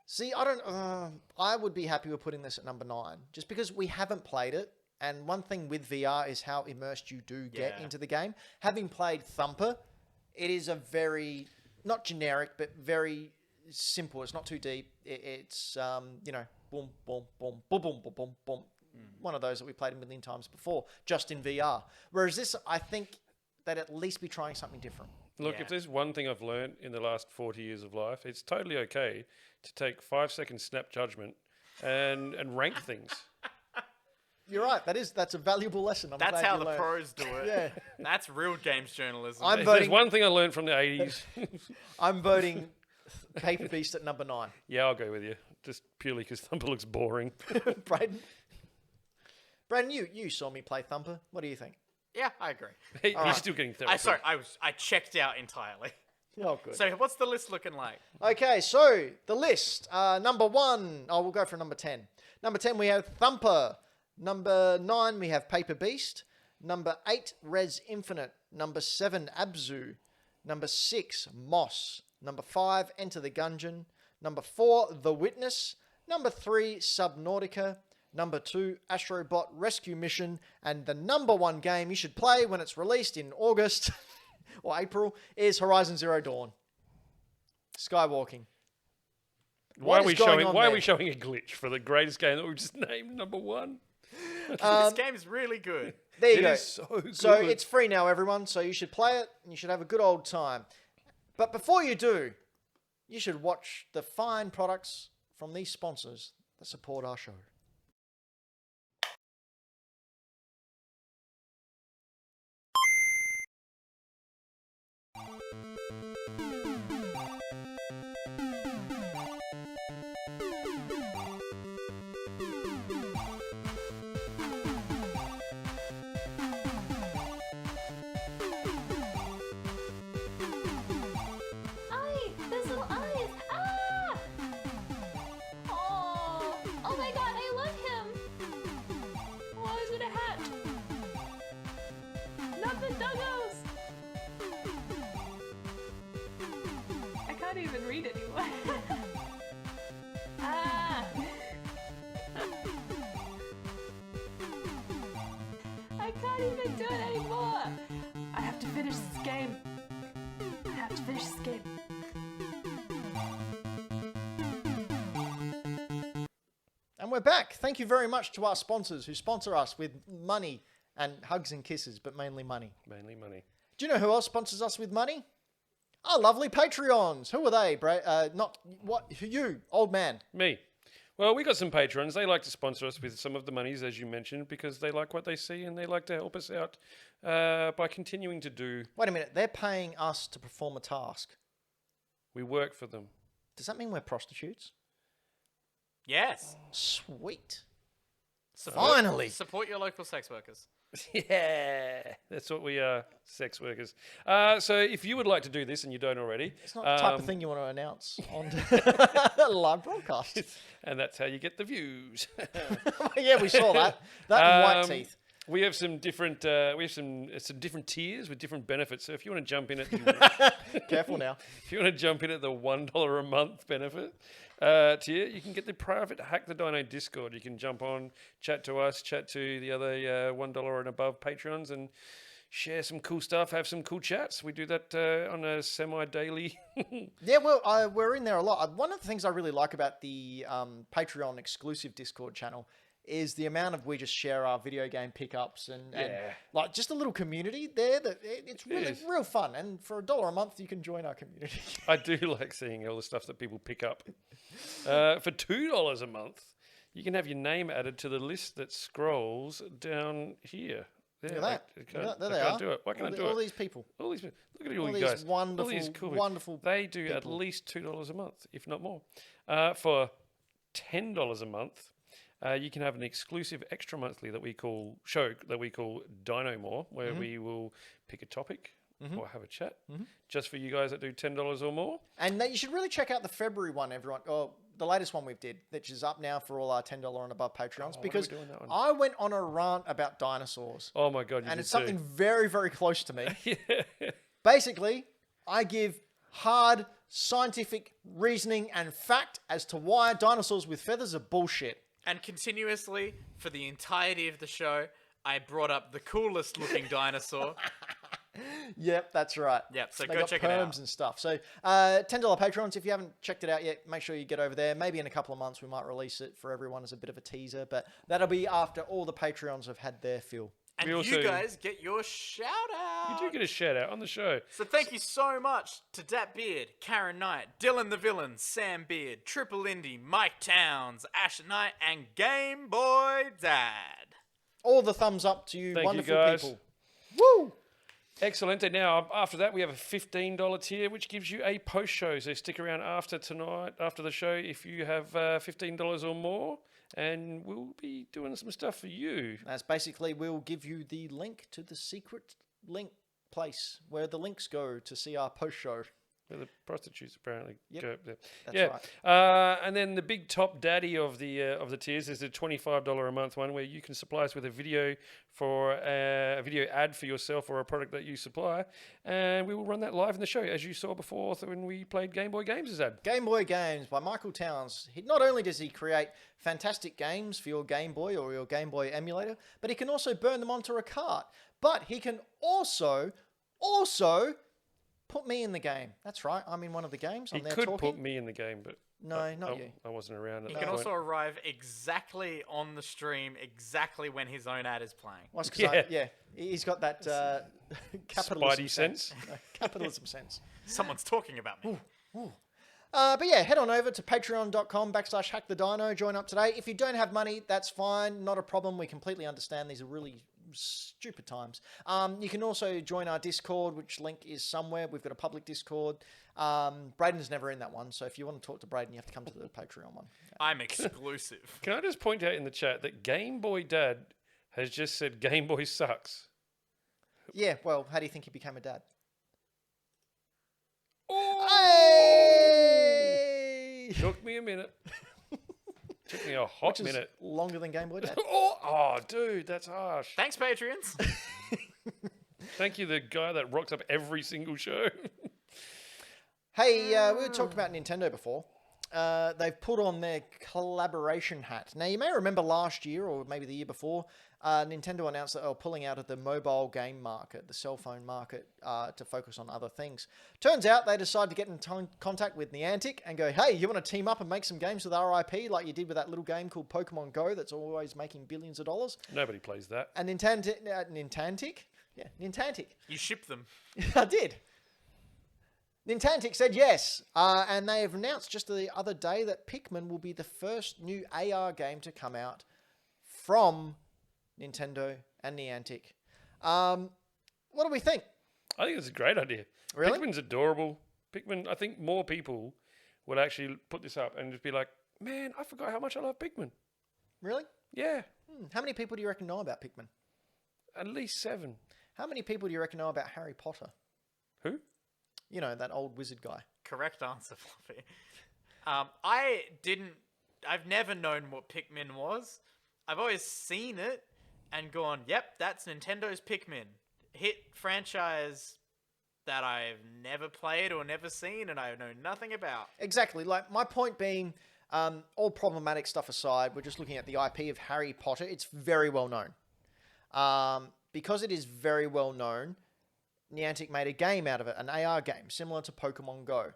See, I don't. I would be happy with putting this at number 9, just because we haven't played it. And one thing with VR is how immersed you do get into the game. Having played Thumper, it is a very not generic, but very simple. It's not too deep. It's you know, boom, boom, boom, boom, boom, boom, boom, boom. One of those that we played a million times before, just in VR. Whereas this, I think they'd at least be trying something different. Look, if there's one thing I've learned in the last 40 years of life, it's totally okay to take 5-second snap judgment and rank things. You're right. That's a valuable lesson. That's how the pros do it. Yeah. That's real games journalism. I'm If voting. there's one thing I learned from the 80s. I'm voting Paper Beast at number 9. Yeah, I'll go with you. Just purely because Thumper looks boring. Braden, you saw me play Thumper. What do you think? Yeah, I agree. He's still getting therapy. I checked out entirely. Oh, good. So what's the list looking like? Okay, so the list. Number 1. Oh, we'll go for number 10. Number 10, we have Thumper. Number 9, we have Paper Beast. Number 8, Res Infinite. Number 7, Abzu. Number 6, Moss. Number 5, Enter the Gungeon. Number 4, The Witness. Number 3, Subnautica. Number 2, Astrobot Rescue Mission. And the number 1 game you should play when it's released in August or April is Horizon Zero Dawn. Skywalking. Why are we showing there? a glitch for the greatest game that we've just named number 1? This game is really good. There you It go. is so good. So it's free now, everyone. So you should play it and you should have a good old time. But before you do, you should watch the fine products from these sponsors that support our show. Those little eyes! Ah! Oh my god, I love him! Oh, he's in a hat! Not the doggos! I can't even read anymore. Ah! I can't even do it anymore! I have to finish this game. I have to finish this game. And we're back. Thank you very much to our sponsors who sponsor us with money and hugs and kisses, but mainly money. Mainly money. Do you know who else sponsors us with money? Our lovely Patreons. Who are they, who you, old man? Me. Well, we got some patrons. They like to sponsor us with some of the monies, as you mentioned, because they like what they see and they like to help us out by continuing to do. Wait a minute. They're paying us to perform a task. We work for them. Does that mean we're prostitutes? Yes. Sweet. Support, Finally. Support your local sex workers. Yeah, that's what we are, sex workers. So if you would like to do this and you don't already, It's not the type of thing you want to announce on live broadcast. and that's how you get the views. Yeah, we saw that. That and white teeth. We have some different different tiers with different benefits. So if you want to jump in at the, Careful now. if you want to jump in at the $1 a month benefit tier, you can get the private Hack the Dino Discord. You can jump on, chat to us, chat to the other $1 and above patrons, and share some cool stuff, have some cool chats. We do that on a semi-daily. Yeah, well, we're in there a lot. One of the things I really like about the Patreon exclusive Discord channel is the amount of we just share our video game pickups and Yeah. like just a little community there that it's really is. real fun. And for $1 a month, you can join our community. I do like seeing all the stuff that people pick up. For $2 a month, you can have your name added to the list that scrolls down here. There, Look at that. I can't, Look at that. I There they can't are. do it. Why can't I do it? All these people. All these, look at all All you these guys. wonderful, all these cool wonderful They do at people. least $2 a month, if not more. For $10 a month, you can have an exclusive extra monthly that we call Dino More, where we will pick a topic or have a chat just for you guys that do $10 or more. And you should really check out the February one, everyone. Or the latest one we've did, which is up now for all our $10 and above Patreons. Because doing that one? I went on a rant about dinosaurs. Oh my God, you And did it's something too. very, very close to me. Yeah. Basically, I give hard scientific reasoning and fact as to why dinosaurs with feathers are bullshit. And continuously, for the entirety of the show, I brought up the coolest looking dinosaur. Yep, that's right. Yep, so They go got check it perms out. and stuff. So $10 Patrons, if you haven't checked it out yet, make sure you get over there. Maybe in a couple of months we might release it for everyone as a bit of a teaser, but that'll be after all the Patreons have had their fill. And We also- you guys get your shout out. You do get a shout out on the show. So thank you so much to Dat Beard, Karen Knight, Dylan the Villain, Sam Beard, Triple Indy, Mike Towns, Ash Knight, and Game Boy Dad. All the thumbs up to you, Thank you, wonderful guys. people. Woo! Excellent. And now, after that, we have a $15 tier, which gives you a post show. So stick around after the show, if you have $15 or more, and we'll be doing some stuff for you. That's basically, we'll give you the link to the secret link place where the links go to see our post show. Where the prostitutes apparently go up there. That's right. And then the big top daddy of the tiers is the $25 a month one, where you can supply us with a video for a video ad for yourself or a product that you supply, and we will run that live in the show, as you saw before when we played Game Boy Games' as ad. Game Boy Games by Michael Towns. Not only does he create fantastic games for your Game Boy or your Game Boy emulator, but he can also burn them onto a cart. But he can also put me in the game. That's right. I'm in one of the games. He I'm there could talking. put me in the game, but No, not you. I wasn't around at He that can point. also arrive exactly on the stream, exactly when his own ad is playing. Well, it's 'cause Yeah. he's got that capitalism Spidey sense. Capitalism sense. Someone's talking about me. But yeah, head on over to patreon.com/hackthedino. Join up today. If you don't have money, that's fine. Not a problem. We completely understand. These are really stupid times. You can also join our Discord, which link is somewhere. We've got a public Discord. Braden's never in that one, so if you want to talk to Braden, you have to come to the Patreon one. I'm exclusive. Can I just point out in the chat that Game Boy Dad has just said Game Boy sucks? Yeah, well, how do you think he became a dad? Oh! Hey! Took me a minute. Took me a hot Which is minute. longer than Game Boy Dad. Oh, dude, that's harsh. Thanks, Patreons. Thank you, the guy that rocks up every single show. Hey, we were talking about Nintendo before. They've put on their collaboration hat. Now, you may remember last year, or maybe the year before, Nintendo announced that they were pulling out of the mobile game market, the cell phone market, to focus on other things. Turns out they decided to get in contact with Niantic and go, hey, you want to team up and make some games with our IP like you did with that little game called Pokemon Go that's always making billions of dollars? Nobody plays that. And Niantic? Yeah, Niantic. You ship them. I did. Niantic said yes, and they have announced just the other day that Pikmin will be the first new AR game to come out from Nintendo and Niantic. What do we think? I think it's a great idea. Really? Pikmin's adorable. Pikmin, I think more people would actually put this up and just be like, man, I forgot how much I love Pikmin. Really? Yeah, How many people do you reckon know about Pikmin? at least 7. How many people do you reckon know about Harry Potter? Who? You know, that old wizard guy. Correct answer, Fluffy. I've never known what Pikmin was. I've always seen it and gone, yep, that's Nintendo's Pikmin. Hit franchise that I've never played or never seen and I know nothing about. Exactly. Like, my point being, all problematic stuff aside, we're just looking at the IP of Harry Potter. It's very well known. Because it is very well known, Niantic made a game out of it, an AR game, similar to Pokemon Go.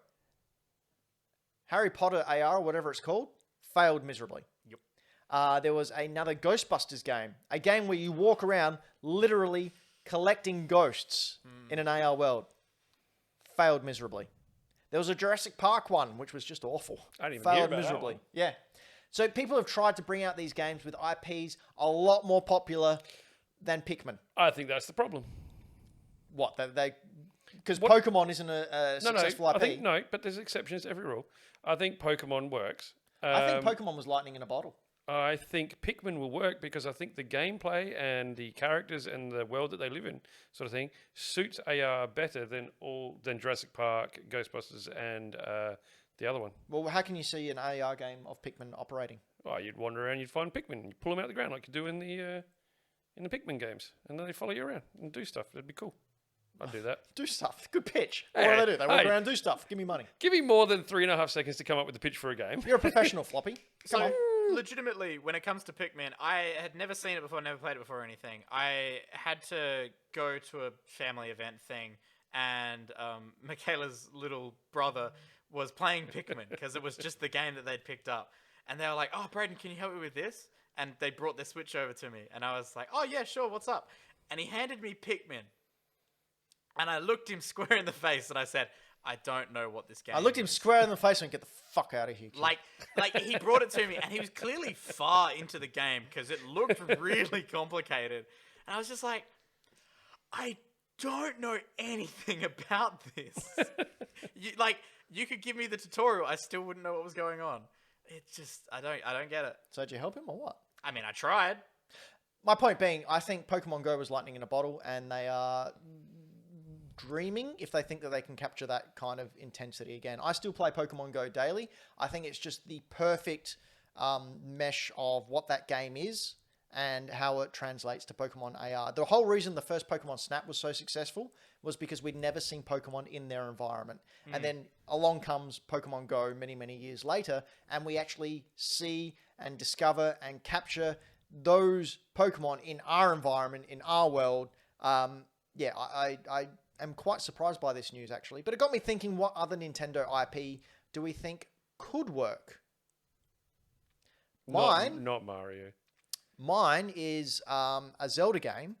Harry Potter AR, or whatever it's called, failed miserably. Yep. there was another Ghostbusters game. A game where you walk around literally collecting ghosts in an AR world. Failed miserably. There was a Jurassic Park one, which was just awful. I didn't even hear Failed about that miserably. one. Yeah. So people have tried to bring out these games with IPs a lot more popular than Pikmin. I think that's the problem. What? Because Pokemon isn't a successful IP. I think no, but there's exceptions to every rule. I think Pokemon works. I think Pokemon was lightning in a bottle. I think Pikmin will work because I think the gameplay and the characters and the world that they live in, sort of thing, suits AR better than Jurassic Park, Ghostbusters, and the other one. Well, how can you see an AR game of Pikmin operating? Oh, you'd wander around, you'd find Pikmin, you pull them out of the ground like you do in the Pikmin games, and then they follow you around and do stuff. That'd be cool. I'd do that. Do stuff. Good pitch. Hey, What do they do? They walk hey. around and do stuff. Give me money. Give me more than 3.5 seconds to come up with the pitch for a game. You're a professional, Floppy. Come So, on. legitimately, when it comes to Pikmin, I had never seen it before, never played it before or anything. I had to go to a family event thing, and Michaela's little brother was playing Pikmin because it was just the game that they'd picked up. And they were like, "Oh, Braden, can you help me with this?" And they brought their Switch over to me. And I was like, "Oh, yeah, sure, what's up?" And he handed me Pikmin. And I looked him square in the face and I said, "I don't know what this game is." I looked him square in the face and went, get the fuck out of here, kid. Like he brought it to me, and he was clearly far into the game because it looked really complicated. And I was just like, I don't know anything about this. You could give me the tutorial, I still wouldn't know what was going on. It's just I don't get it. So did you help him or what? I mean, I tried. My point being, I think Pokemon Go was lightning in a bottle, and they are dreaming if they think that they can capture that kind of intensity again. I still play Pokemon Go daily. I think it's just the perfect mesh of what that game is and how it translates to Pokemon AR. The whole reason the first Pokemon Snap was so successful was because we'd never seen Pokemon in their environment. And then along comes Pokemon Go many, many years later, and we actually see and discover and capture those Pokemon in our environment, in our world. I am quite surprised by this news, actually. But it got me thinking, what other Nintendo IP do we think could work? Not Mario. Mine is a Zelda game,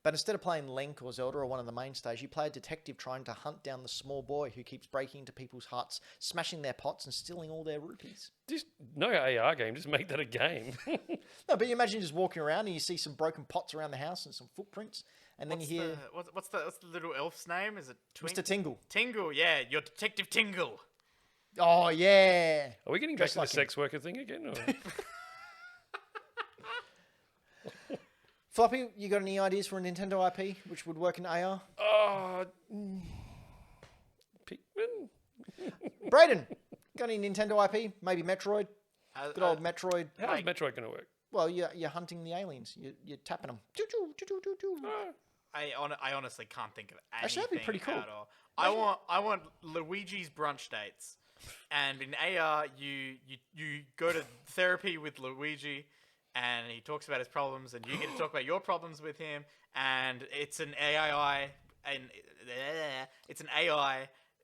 but instead of playing Link or Zelda or one of the mainstays, you play a detective trying to hunt down the small boy who keeps breaking into people's huts, smashing their pots and stealing all their rupees. Just no AR game. Just make that a game. No, but you imagine just walking around and you see some broken pots around the house and some footprints, and then you hear What's the little elf's name? Is it Mr. Tingle. Tingle, yeah, you're Detective Tingle. Oh, yeah. Are we getting back Just to like the sex worker thing again? Or? Floppy, you got any ideas for a Nintendo IP which would work in AR? Pikmin? Braden, got any Nintendo IP? Maybe Metroid? Good old Metroid. How's Metroid going to work? Well, you're hunting the aliens. You're tapping them. I honestly can't think of anything. Actually, that'd be pretty cool. At all. I want Luigi's brunch dates, and in AR you go to therapy with Luigi, and he talks about his problems, and you get to talk about your problems with him, and it's an AI,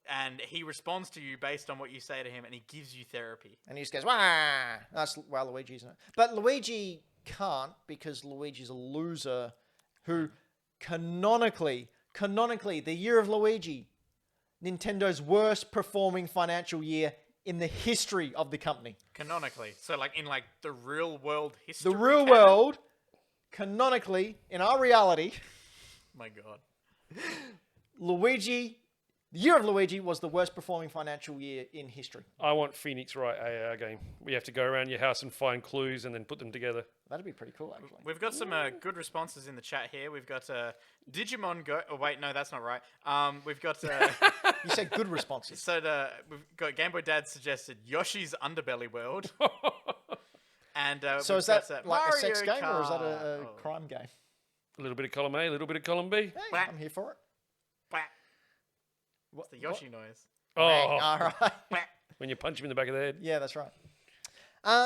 and he responds to you based on what you say to him, and he gives you therapy. And he just goes, wah! That's Luigi, isn't it? But Luigi can't because Luigi's a loser who canonically, the year of Luigi, Nintendo's worst performing financial year in the history of the company. Canonically. So in the real world history. The real world, canonically, in our reality, My God. the year of Luigi was the worst performing financial year in history. I want Phoenix Wright AR game. We have to go around your house and find clues and then put them together. That'd be pretty cool, actually. We've got some good responses in the chat here. We've got Digimon Go. Oh wait, no, that's not right. We've got. You said good responses. So we've got Game Boy Dad suggested Yoshi's Underbelly World. And so we've is that got, like a sex Mario game or is that Kart. a crime game? A little bit of column A, a little bit of column B. Hey, I'm here for it. Quack. What's the Yoshi noise? Oh, All right. Quack. when you punch him in the back of the head. Yeah, that's right.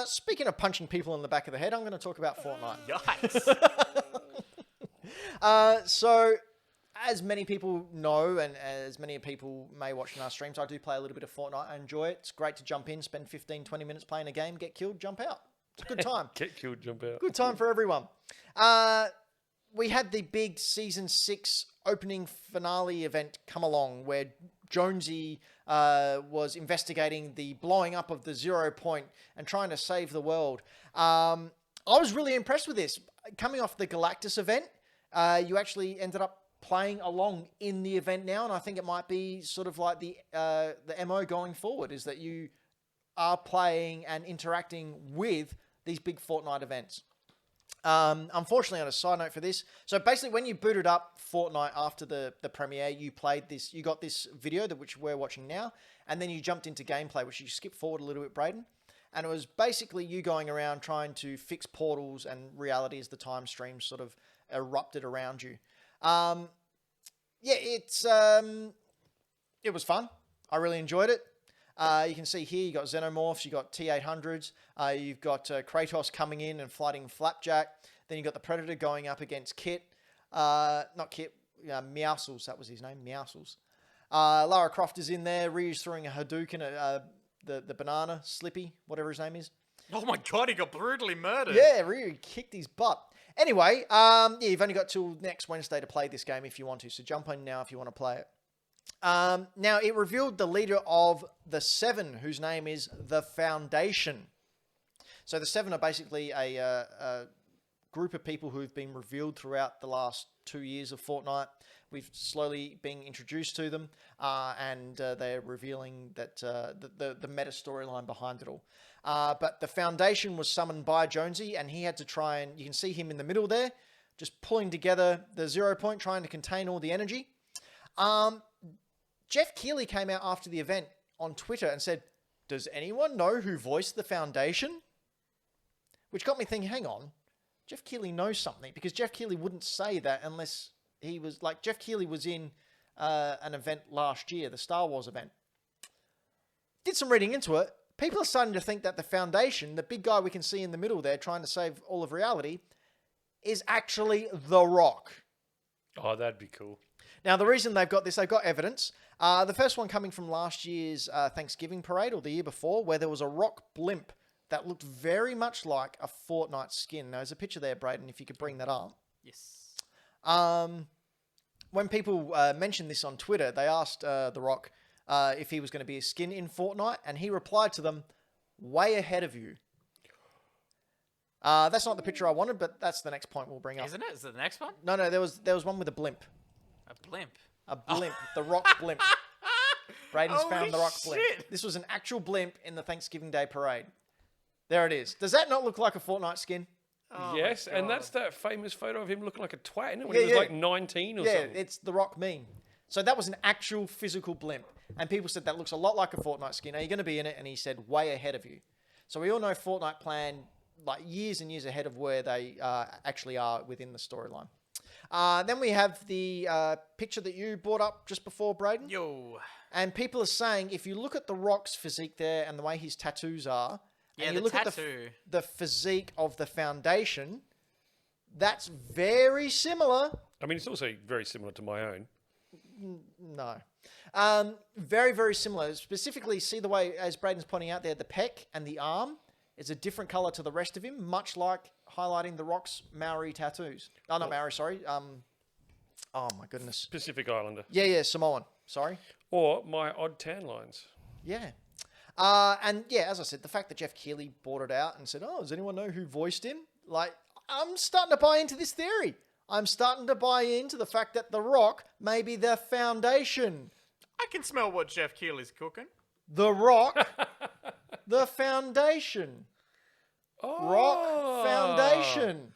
Speaking of punching people in the back of the head, I'm going to talk about Fortnite. Yikes. So, as many people know, and as many people may watch in our streams, I do play a little bit of Fortnite. I enjoy it. It's great to jump in, spend 15, 20 minutes playing a game, get killed, jump out. It's a good time. Get killed, jump out. Good time for everyone. We had the big Season 6 opening finale event come along where Jonesy was investigating the blowing up of the 0 point and trying to save the world. I was really impressed with this. Coming off the Galactus event, you actually ended up playing along in the event now, and I think it might be sort of like the MO going forward, is that you are playing and interacting with these big Fortnite events. Unfortunately, on a side note for this, so basically when you booted up Fortnite after the premiere, you played this, you got this video which we're watching now, and then you jumped into gameplay, which you skip forward a little bit, Braden, and it was basically you going around trying to fix portals and reality as the time stream sort of erupted around you. It was fun. I really enjoyed it. You can see here, you got Xenomorphs, you got T-800s, you've got Kratos coming in and fighting Flapjack. Then you got the Predator going up against Kit. Not Kit, Meowscles, that was his name, Meowscles. Lara Croft is in there. Ryu's throwing a Hadouken at the banana, Slippy, whatever his name is. Oh my god, he got brutally murdered. Yeah, Ryu kicked his butt. Anyway, you've only got till next Wednesday to play this game if you want to, so jump in now if you want to play it. Now, it revealed the leader of the Seven, whose name is the Foundation. So the Seven are basically a group of people who've been revealed throughout the last 2 years of Fortnite. We've slowly been introduced to them, and they're revealing that the meta storyline behind it all. But the Foundation was summoned by Jonesy, and he had to try and... You can see him in the middle there, just pulling together the 0 point, trying to contain all the energy. Jeff Keighley came out after the event on Twitter and said, "Does anyone know who voiced the Foundation?" Which got me thinking, hang on, Jeff Keighley knows something, because Jeff Keighley wouldn't say that unless he was... Like, Jeff Keighley was in an event last year, the Star Wars event. Did some reading into it. People are starting to think that the Foundation, the big guy we can see in the middle there trying to save all of reality, is actually The Rock. Oh, that'd be cool. Now, the reason they've got this, they've got evidence. The first one coming from last year's Thanksgiving parade, or the year before, where there was a rock blimp that looked very much like a Fortnite skin. Now, there's a picture there, Braden, if you could bring that up. Yes. When people mentioned this on Twitter, they asked The Rock if he was going to be a skin in Fortnite, and he replied to them, "Way ahead of you." That's not the picture I wanted, but that's the next point we'll bring up. Isn't it? Is it the next one? No, there was one with a blimp. A blimp. A blimp. The Rock blimp. Braden's found the Rock blimp. This was an actual blimp in the Thanksgiving Day parade. There it is. Does that not look like a Fortnite skin? Oh yes, my and God. that's that famous photo of him looking like a twat, isn't it? When he was like 19 or something. Yeah, it's the Rock meme. So that was an actual physical blimp. And people said that looks a lot like a Fortnite skin. Are you going to be in it? And he said, way ahead of you. So we all know Fortnite planned like years and years ahead of where they actually are within the storyline. Then we have the picture that you brought up just before, Braden. Yo. And people are saying, if you look at The Rock's physique there and the way his tattoos are, Yeah, and you the look tattoo. at the physique of the Foundation, that's very similar. I mean, it's also very similar to my own. No. Very, very similar. Specifically, see the way, as Braden's pointing out there, the pec and the arm is a different color to the rest of him, much like highlighting The Rock's Maori tattoos. Oh, not Maori, sorry. Oh, my goodness. Pacific Islander. Yeah, Samoan. Sorry. Or my odd tan lines. Yeah. And yeah, as I said, the fact that Jeff Keighley brought it out and said, "Oh, does anyone know who voiced him?" Like, I'm starting to buy into this theory. I'm starting to buy into the fact that The Rock may be the Foundation. I can smell what Jeff Keighley's cooking. The Rock, the Foundation. Oh. Rock Foundation.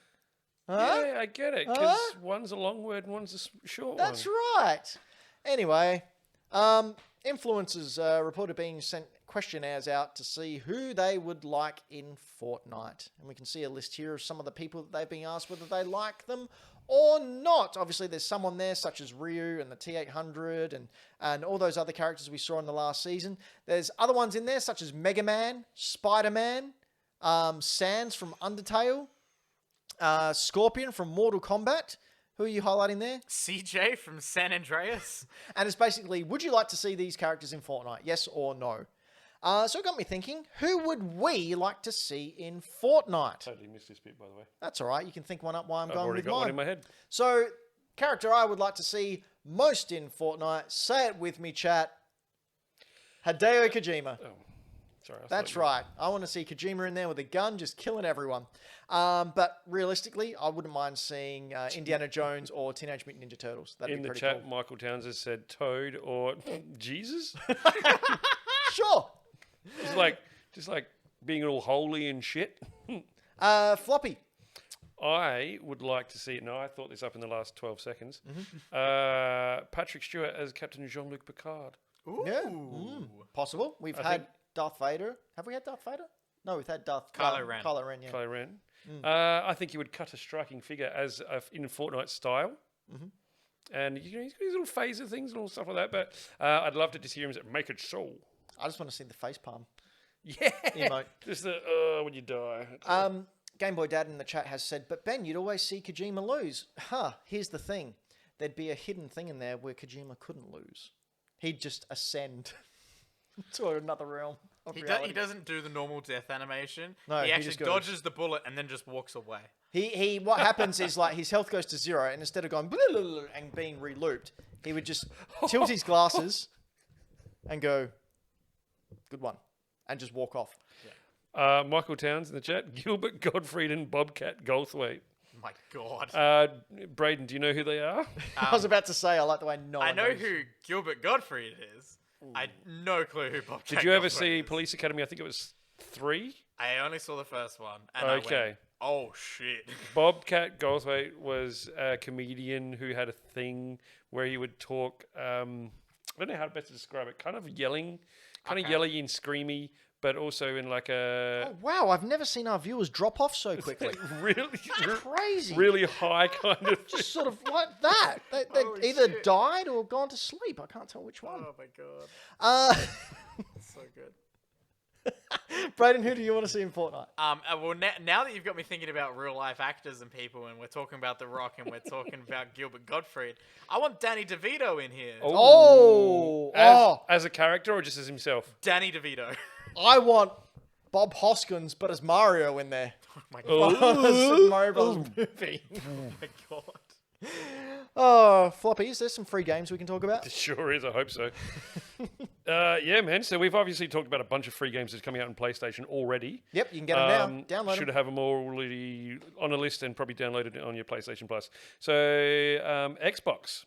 Huh? Yeah, I get it. Because one's a long word and one's a short one. That's right. Anyway, influencers reported being sent questionnaires out to see who they would like in Fortnite. And we can see a list here of some of the people that they've been asked whether they like them or not. Obviously, there's someone there such as Ryu and the T-800 and all those other characters we saw in the last season. There's other ones in there such as Mega Man, Spider-Man, Sans from Undertale, Scorpion from Mortal Kombat. Who are you highlighting there? CJ from San Andreas. And it's basically, would you like to see these characters in Fortnite? Yes or no? So it got me thinking, who would we like to see in Fortnite? Totally missed this bit, by the way. That's all right. You can think one up while I'm I've going already with got mine. one in my head. So, character I would like to see most in Fortnite, say it with me, chat, Hideo Kojima. Oh, sorry. That's right. I want to see Kojima in there with a gun, just killing everyone. But realistically, I wouldn't mind seeing Indiana Jones or Teenage Mutant Ninja Turtles. That'd In be the pretty chat, cool. Michael Towns has said Toad or Jesus. Sure. just like being all holy and shit. Floppy. I would like to see. No, I thought this up in the last 12 seconds. Patrick Stewart as Captain Jean-Luc Picard. Ooh. Yeah. Possible. We've had Darth Vader. Have we had Darth Vader? No, we've had Kylo Ren. Kylo Ren, yeah. Kylo Ren. I think he would cut a striking figure as in Fortnite style. And he's got his little phaser things and all stuff like that. But I'd love to just hear him say, "Make it so." I just want to see the facepalm Yeah. emote. Just the when you die. Game Boy Dad in the chat has said, but Ben, you'd always see Kojima lose. Here's the thing. There'd be a hidden thing in there where Kojima couldn't lose. He'd just ascend to another realm of reality. He doesn't do the normal death animation. No, he he actually just goes- dodges the bullet and then just walks away. He what happens is like his health goes to 0, and instead of going and being re-looped, he would just tilt his glasses and go, good one, and just walk off. Michael Towns in the chat. Gilbert Gottfried and Bobcat Goldthwait. My God. Braden, do you know who they are? I was about to say, I like the way no I one know knows. who Gilbert Gottfried is. I had no clue who Bobcat Did you ever Goldthwait see is. Police Academy? I think it was 3. I only saw the first one. And Okay. I went, oh, shit. Bobcat Goldthwait was a comedian who had a thing where he would talk. I don't know how best to describe it. Kind of yelling, kind of yelly and screamy, but also in like a Oh, wow, I've never seen our viewers drop off so quickly. really, Crazy. really high kind of. Just sort of like that. They Holy either shit. died or gone to sleep. I can't tell which one. Oh, my God. Uh, So good. Brayden, who do you want to see in Fortnite? Well, now that you've got me thinking about real life actors and people, and we're talking about The Rock and we're talking about Gilbert Gottfried, I want Danny DeVito in here. As a character or just as himself? Danny DeVito. I want Bob Hoskins, but as Mario in there. Oh my Oh. God. Super Mario Bros. movie. Oh my God. Oh, Floppy, is there some free games we can talk about? It sure is. I hope so. Yeah, man. So we've obviously talked about a bunch of free games that's coming out on PlayStation already. Yep, you can get them now. Download Should them. have them already on a list and probably downloaded on your PlayStation Plus. So Xbox.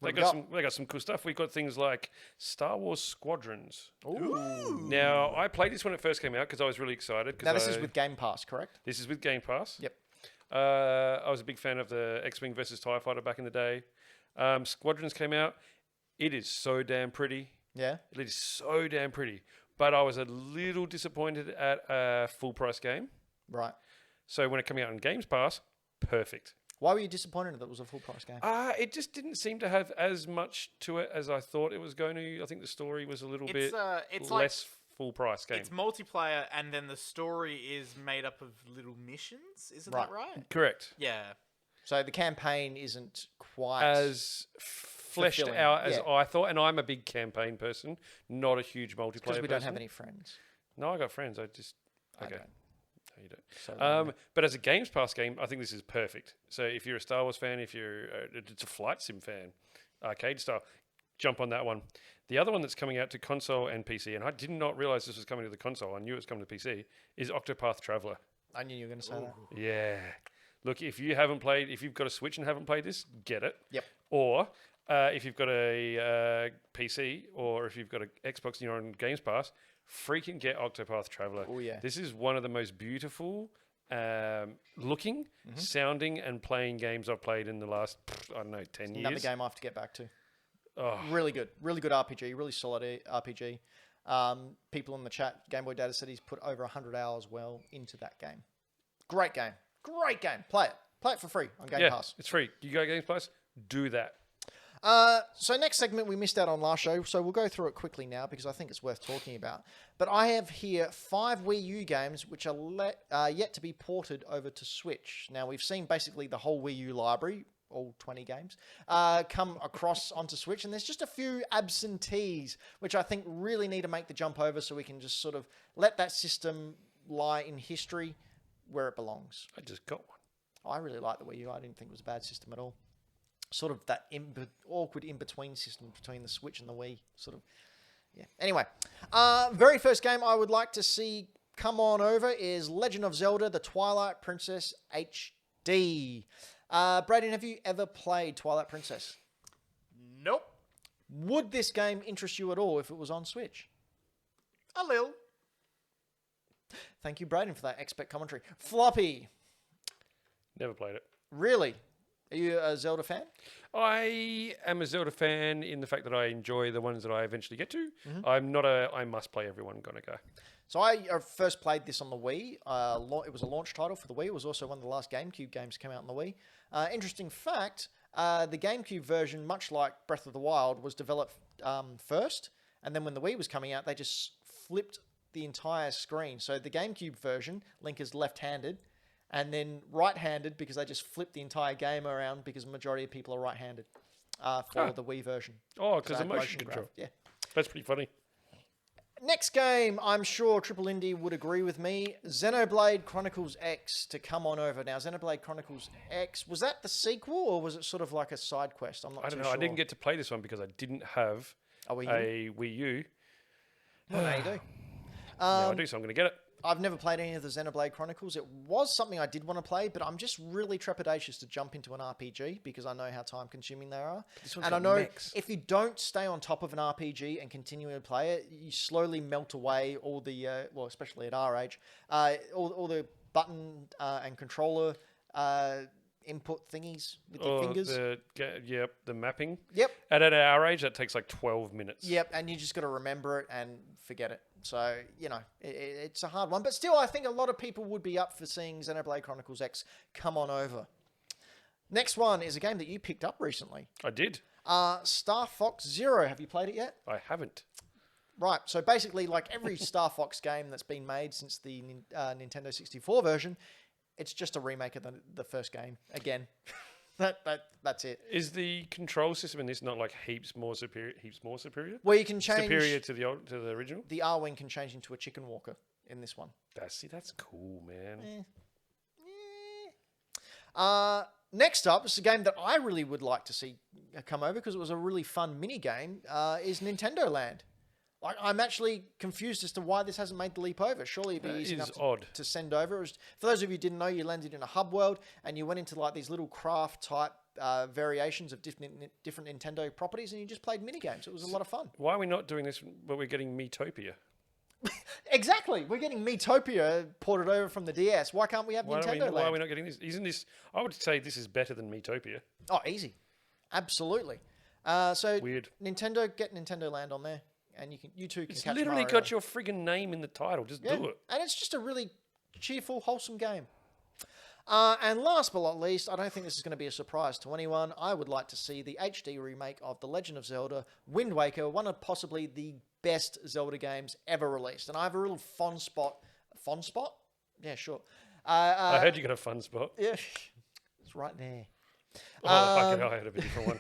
They What we got some cool stuff. We've got things like Star Wars Squadrons. Ooh. Now, I played this when it first came out because I was really excited. Now, this is with Game Pass, correct? This is with Game Pass. Yep. I was a big fan of the X-Wing versus TIE Fighter back in the day. Squadrons came out. It is so damn pretty. Yeah. It is so damn pretty. But I was a little disappointed at a full-price game. Right. So when it came out on Games Pass, perfect. Why were you disappointed that it was a full price game? It just didn't seem to have as much to it as I thought it was going to. I think the story was a little bit It's less full-price game. It's multiplayer, and then the story is made up of little missions. Isn't Right. that right? Correct. Yeah. So the campaign isn't quite As fleshed fulfilling. out as Yeah. I thought, and I'm a big campaign person, not a huge multiplayer because we don't have person. any friends. No, I got friends. I don't. No, you don't. So But as a Games Pass game, I think this is perfect. So if you're a Star Wars fan, if you're it's a flight sim fan, arcade style, jump on that one. The other one that's coming out to console and PC, and I did not realize this was coming to the console. I knew it was coming to PC. Is Octopath Traveler. I knew you were going to say that. Yeah. Look, if you haven't played, if you've got a Switch and haven't played this, get it. Yep. Or if you've got a PC or if you've got an Xbox and you're on Games Pass, freaking get Octopath Traveler. Oh, yeah. This is one of the most beautiful looking, sounding, and playing games I've played in the last, I don't know, 10 Another years. game I have to get back to. Oh, Really good RPG, really solid RPG. People in the chat, Game Boy Data said he's put over 100 hours well into that game. Great game. Great game. Play it. Play it for free on Game yeah, Pass. it's free. You go Games Pass, do that. So next segment we missed out on last show, so we'll go through it quickly now because I think it's worth talking about. But I have here 5 Wii U games which are yet to be ported over to Switch. Now we've seen basically the whole Wii U library all 20 games, come across onto Switch. And there's just a few absentees, which I think really need to make the jump over so we can just sort of let that system lie in history where it belongs. I just got one. I really like the Wii U. I didn't think it was a bad system at all. Sort of that awkward in-between system between the Switch and the Wii. Sort of, yeah. Anyway, very first game I would like to see come on over is Legend of Zelda: The Twilight Princess HD. Braden, have you ever played Twilight Princess? Nope. Would this game interest you at all if it was on Switch? A little. Thank you, Braden, for that expert commentary. Floppy. Never played it. Really? Are you a Zelda fan? I am a Zelda fan in the fact that I enjoy the ones that I eventually get to. Mm-hmm. I'm not a I must play everyone kind of guy. So I first played this on the Wii. It was a launch title for the Wii. It was also one of the last GameCube games to come out on the Wii. Interesting fact, the GameCube version, much like Breath of the Wild, was developed first. And then when the Wii was coming out, they just flipped the entire screen. So the GameCube version, Link is left-handed, and then right-handed because they just flipped the entire game around because the majority of people are right-handed for the Wii version. Oh, because of motion control. Yeah. That's pretty funny. Next game, I'm sure Triple Indy would agree with me, Xenoblade Chronicles X to come on over. Now, Xenoblade Chronicles X, was that the sequel or was it sort of like a side quest? I'm not I too don't know. sure. I didn't get to play this one because I didn't have A Wii U? a Wii U. Well, now you do. Now I do, so I'm going to get it. I've never played any of the Xenoblade Chronicles. It was something I did want to play, but I'm just really trepidatious to jump into an RPG because I know how time-consuming they are. This one's And I got know mechs. if you don't stay on top of an RPG and continue to play it, you slowly melt away all the, well, especially at our age, all the button and controller input thingies with your fingers. The mapping. Yep. And at our age, that takes like 12 minutes. Yep, and you just got to remember it and forget it. So, you know, it's a hard one. But still, I think a lot of people would be up for seeing Xenoblade Chronicles X come on over. Next one is a game that you picked up recently. I did. Star Fox Zero. Have you played it yet? I haven't. Right. So basically, like every Star Fox game that's been made since the Nintendo 64 version, it's just a remake of the first game again. That's it. Is the control system in this not like heaps more superior? Well, you can change Superior to the original? the R-wing can change into a chicken walker in this one. That's cool, man. Next up, it's a game that I really would like to see come over because it was a really fun mini game. Is Nintendo Land. Like, I'm actually confused as to why this hasn't made the leap over. Surely it'd be easy enough to send over. It was, for those of you who didn't know, you landed in a hub world and you went into like these little craft type variations of different Nintendo properties and you just played mini games. It was a lot of fun. Why are we not doing this but we're getting Miitopia? Exactly. We're getting Miitopia ported over from the DS. Why can't we have Nintendo Land? Why are we not getting this? Isn't this... I would say this is better than Miitopia. Oh, easy. Absolutely. So Weird. Nintendo, get Nintendo Land on there. And you two can It's catch literally Mario. got your friggin' name in the title. Just do it. And it's just a really cheerful, wholesome game. And last but not least, I don't think this is going to be a surprise to anyone. I would like to see the HD remake of The Legend of Zelda Wind Waker, one of possibly the best Zelda games ever released. And I have a real fond spot. Fond spot? Yeah, sure. I heard you got a fun spot. Yeah, it's right there. I heard of a different one.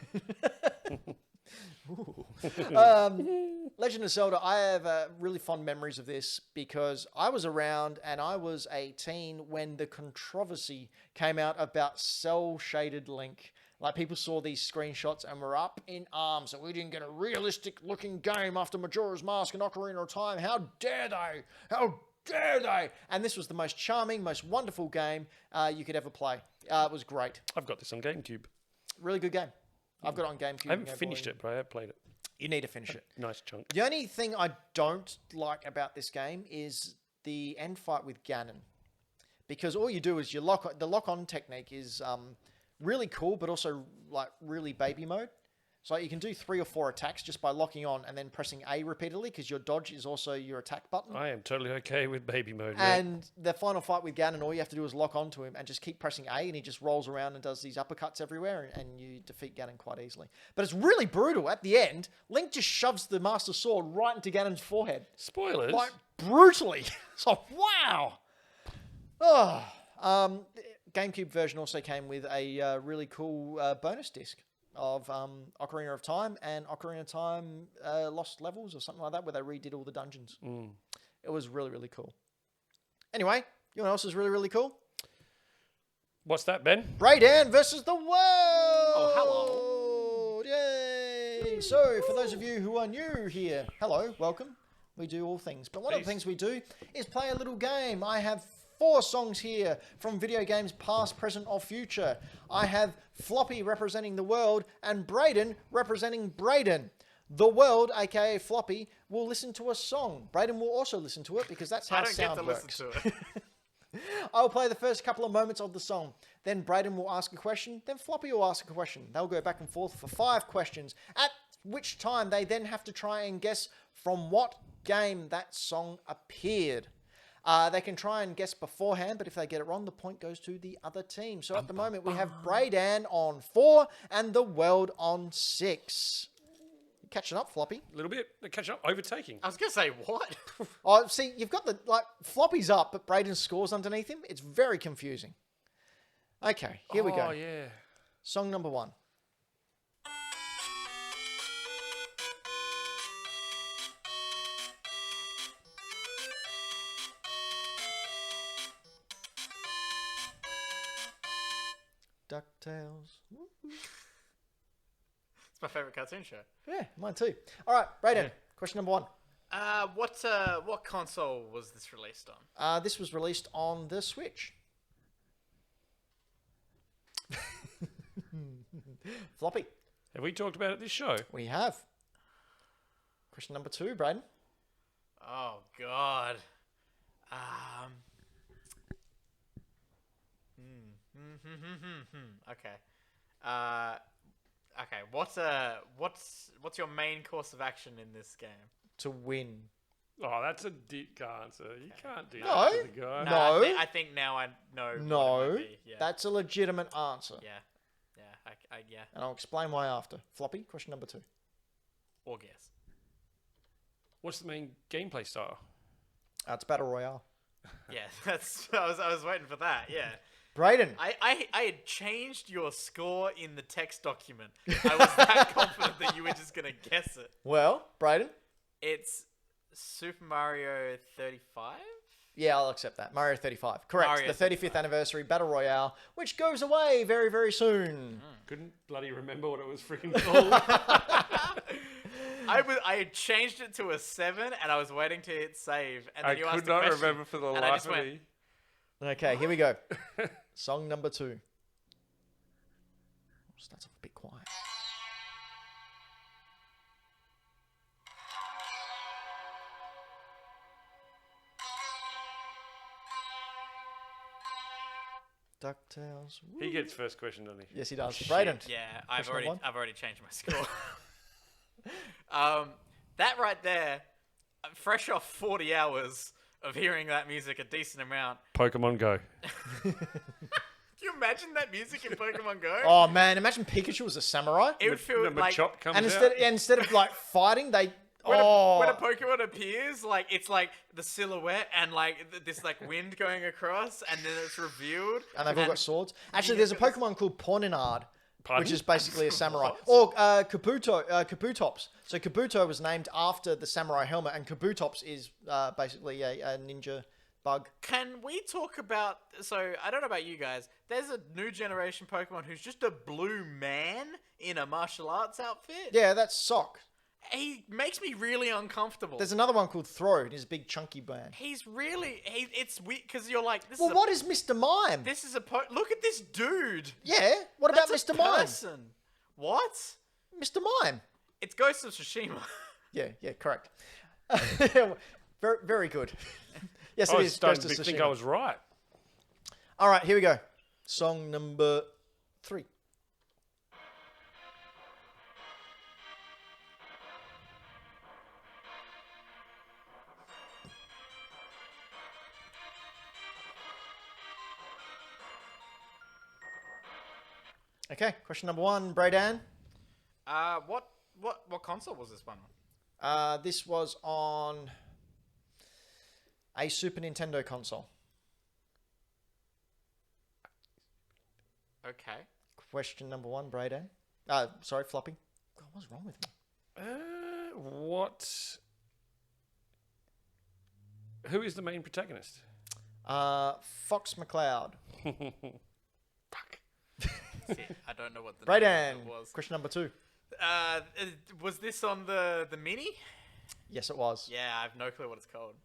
Legend of Zelda, I have really fond memories of this because I was around and I was a teen when the controversy came out about cel-shaded Link. Like, people saw these screenshots and were up in arms that we didn't get a realistic-looking game after Majora's Mask and Ocarina of Time. How dare they? How dare they? And this was the most charming, most wonderful game you could ever play. It was great. I've got this on GameCube. Really good game. I've got it on GameCube. I haven't finished it, but I have played it. You need to finish it. Nice chunk. The only thing I don't like about this game is the end fight with Ganon. Because all you do is the lock-on technique is really cool, but also like really baby mode. So you can do 3 or 4 attacks just by locking on and then pressing A repeatedly because your dodge is also your attack button. I am totally okay with baby mode. And the final fight with Ganon, all you have to do is lock onto him and just keep pressing A and he just rolls around and does these uppercuts everywhere and you defeat Ganon quite easily. But it's really brutal. At the end, Link just shoves the Master Sword right into Ganon's forehead. Spoilers. Like, brutally. So, wow. Oh, GameCube version also came with a really cool bonus disc of Ocarina of Time and Ocarina of Time Lost Levels or something like that, where they redid all the dungeons. It was really, really cool. Anyway, you know what else is really, really cool? What's that, Ben? Brayden versus the world! Oh, hello. Yay! So, for those of you who are new here, hello, welcome. We do all things. But one of the things we do is play a little game. I have 4 songs here from video games past, present, or future. I have Floppy representing the world and Brayden representing Brayden. The world, aka Floppy, will listen to a song. Brayden will also listen to it because that's how sound works. I don't get to listen to it. I'll play the first couple of moments of the song. Then Brayden will ask a question. Then Floppy will ask a question. They'll go back and forth for 5 questions, at which time they then have to try and guess from what game that song appeared. They can try and guess beforehand, but if they get it wrong, the point goes to the other team. So at the moment, we have Brayden on 4 and the world on 6. Catching up, Floppy. A little bit. They're catching up. Overtaking. I was going to say, what? Oh, see, you've got the, Floppy's up, but Brayden's scores underneath him. It's very confusing. Okay, here we go. Oh, yeah. Song number 1. Ducktales. It's my favourite cartoon show. Yeah, mine too. All right, Brayden, question number 1. What console was this released on? This was released on the Switch. Floppy. Have we talked about it this show? We have. Question number 2, Brayden. Oh, God. Okay. Okay. What's your main course of action in this game? To win. Oh, that's a deep answer. You can't do No. that to the guy. No. I think now I know. what it No, might be. Yeah. that's a legitimate answer. Yeah. Yeah. And I'll explain why after. Floppy, question number 2. Or guess. What's the main gameplay style? It's Battle Royale. Yeah, that's. I was waiting for that. Yeah. Brayden. I had changed your score in the text document. I was that confident that you were just gonna guess it. Well, Brayden. It's Super Mario 35. Yeah, I'll accept that. Mario 35. Correct. Mario the 35th anniversary Battle Royale, which goes away very, very soon. Couldn't bloody remember what it was freaking called. I had changed it to a 7, and I was waiting to hit save. And then I you asked could the not question, remember for the and I life just of went, me. Okay, here we go. Song number 2. Starts off a bit quiet. DuckTales. He gets first question, doesn't he? Yes, he does. Brayden. Yeah, I've Question number already changed my score. That right there, fresh off 40 hours of hearing that music a decent amount. Pokemon Go. Can you imagine that music in Pokemon Go? Oh man, imagine Pikachu was a samurai. It would feel Number like Chop comes And out. instead of like fighting, they when a Pokemon appears, like it's like the silhouette and like this like wind going across, and then it's revealed. and they've all got swords. Actually, there's a Yeah, Pokemon called Pawninard, Pardon? which is basically a samurai. What? Or Kabutops. So Kabuto was named after the samurai helmet, and Kabutops is basically a ninja bug. Can we talk about? So I don't know about you guys. There's a new generation Pokemon who's just a blue man in a martial arts outfit. Yeah, that's Sock. He makes me really uncomfortable. There's another one called Throw. He's a big chunky man. He's really. It's weird because you're like, this Well, is what is Mr. Mime? this is a look at this dude. Yeah, what about That's Mr. a Mime? person. What? Mr. Mime. It's Ghost of Tsushima. Yeah, correct. very, very good. Yes, I it was is. starting Ghost of to think Tsushima. I was right. All right, here we go. Song number 3. Okay, question number 1, Braydan. What console was this one on? This was on a Super Nintendo console. Okay. Question number 1, Brayden. Sorry, Floppy. God, what's wrong with me? Who is the main protagonist? Fox McCloud. Fuck. That's it. I don't know what the Brayden. name was. Question number 2. Was this on the mini? Yes, it was. Yeah, I have no clue what it's called.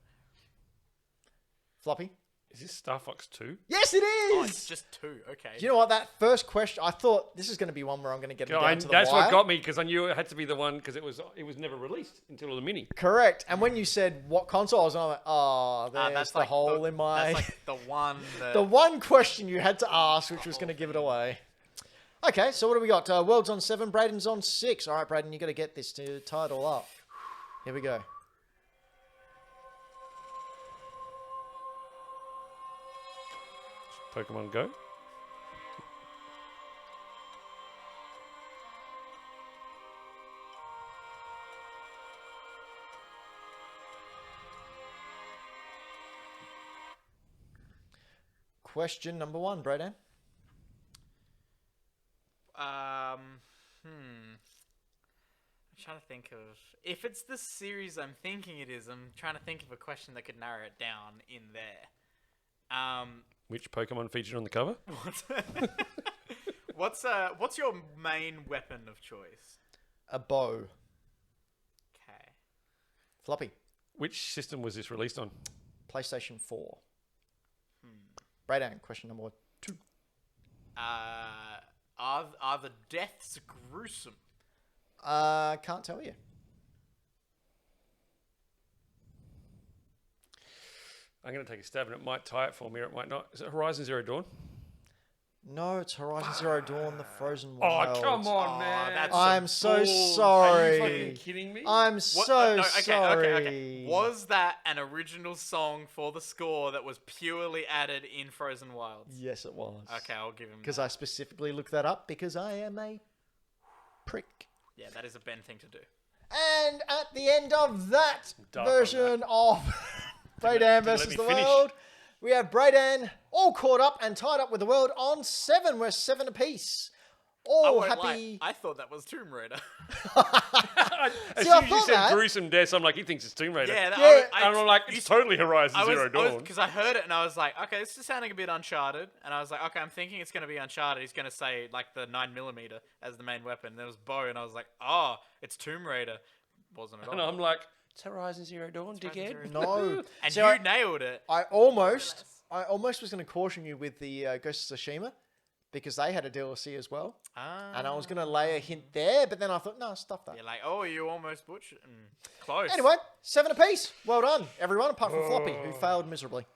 Floppy. Is this Star Fox 2? Yes, it is. Oh, it's just 2. Okay. Do you know what? That first question, I thought this is going to be one where I'm going to get it down to the That's wire. what got me, because I knew it had to be the one, because it was never released until the mini. Correct. And when you said what console, I was like, oh, there's that's the like hole in my... That's like the one that... the one question you had to ask, which was going to give it away. Okay, so what do we got? World's on 7, Brayden's on 6. All right, Brayden, you got to get this to tie it all up. Here we go. Pokemon Go. Question number 1, Brayden. I'm trying to think of... If it's the series I'm thinking it is, I'm trying to think of a question that could narrow it down in there. Which Pokemon featured on the cover? What's your main weapon of choice? A bow. Okay. Floppy. Which system was this released on? PlayStation 4. Brayden, question number 2. Are the deaths gruesome? Can't tell you. I'm going to take a stab, and it might tie it for me, or it might not. Is it Horizon Zero Dawn? No, it's Horizon Zero Dawn, the Frozen Oh, Wilds. come on, man. that's I'm so bull. sorry. Are you fucking kidding me? I'm What? so No, sorry. Okay. Was that an original song for the score that was purely added in Frozen Wilds? Yes, it was. Okay, I'll give him Because that. I specifically looked that up because I am a prick. Yeah, that is a Ben thing to do. And at the end of that Dark on version of Brayden let versus me the finish. world, we have Brayden all caught up and tied up with the world on 7. We're 7 apiece. I All won't happy. lie, I thought that was Tomb Raider. As See, I soon as you thought said that. gruesome deaths, I'm like, he thinks it's Tomb Raider. Yeah, Yeah. And I'm like, it's totally Horizon Zero Dawn. Because I heard it and I was like, okay, this is sounding a bit Uncharted. And I was like, okay, I'm thinking it's going to be Uncharted. He's going to say, like, the 9mm as the main weapon. There was bow, and I was like, oh, it's Tomb Raider. Wasn't at all. And I'm like, it's Horizon Zero Dawn, dickhead. No. And So you nailed it. I almost was going to caution you with the Ghost of Tsushima because they had a DLC as well. And I was going to lay a hint there, but then I thought, no, stuff that. You're like, oh, you almost butchered. Close. Anyway, 7 apiece. Well done, everyone, apart from Floppy, who failed miserably.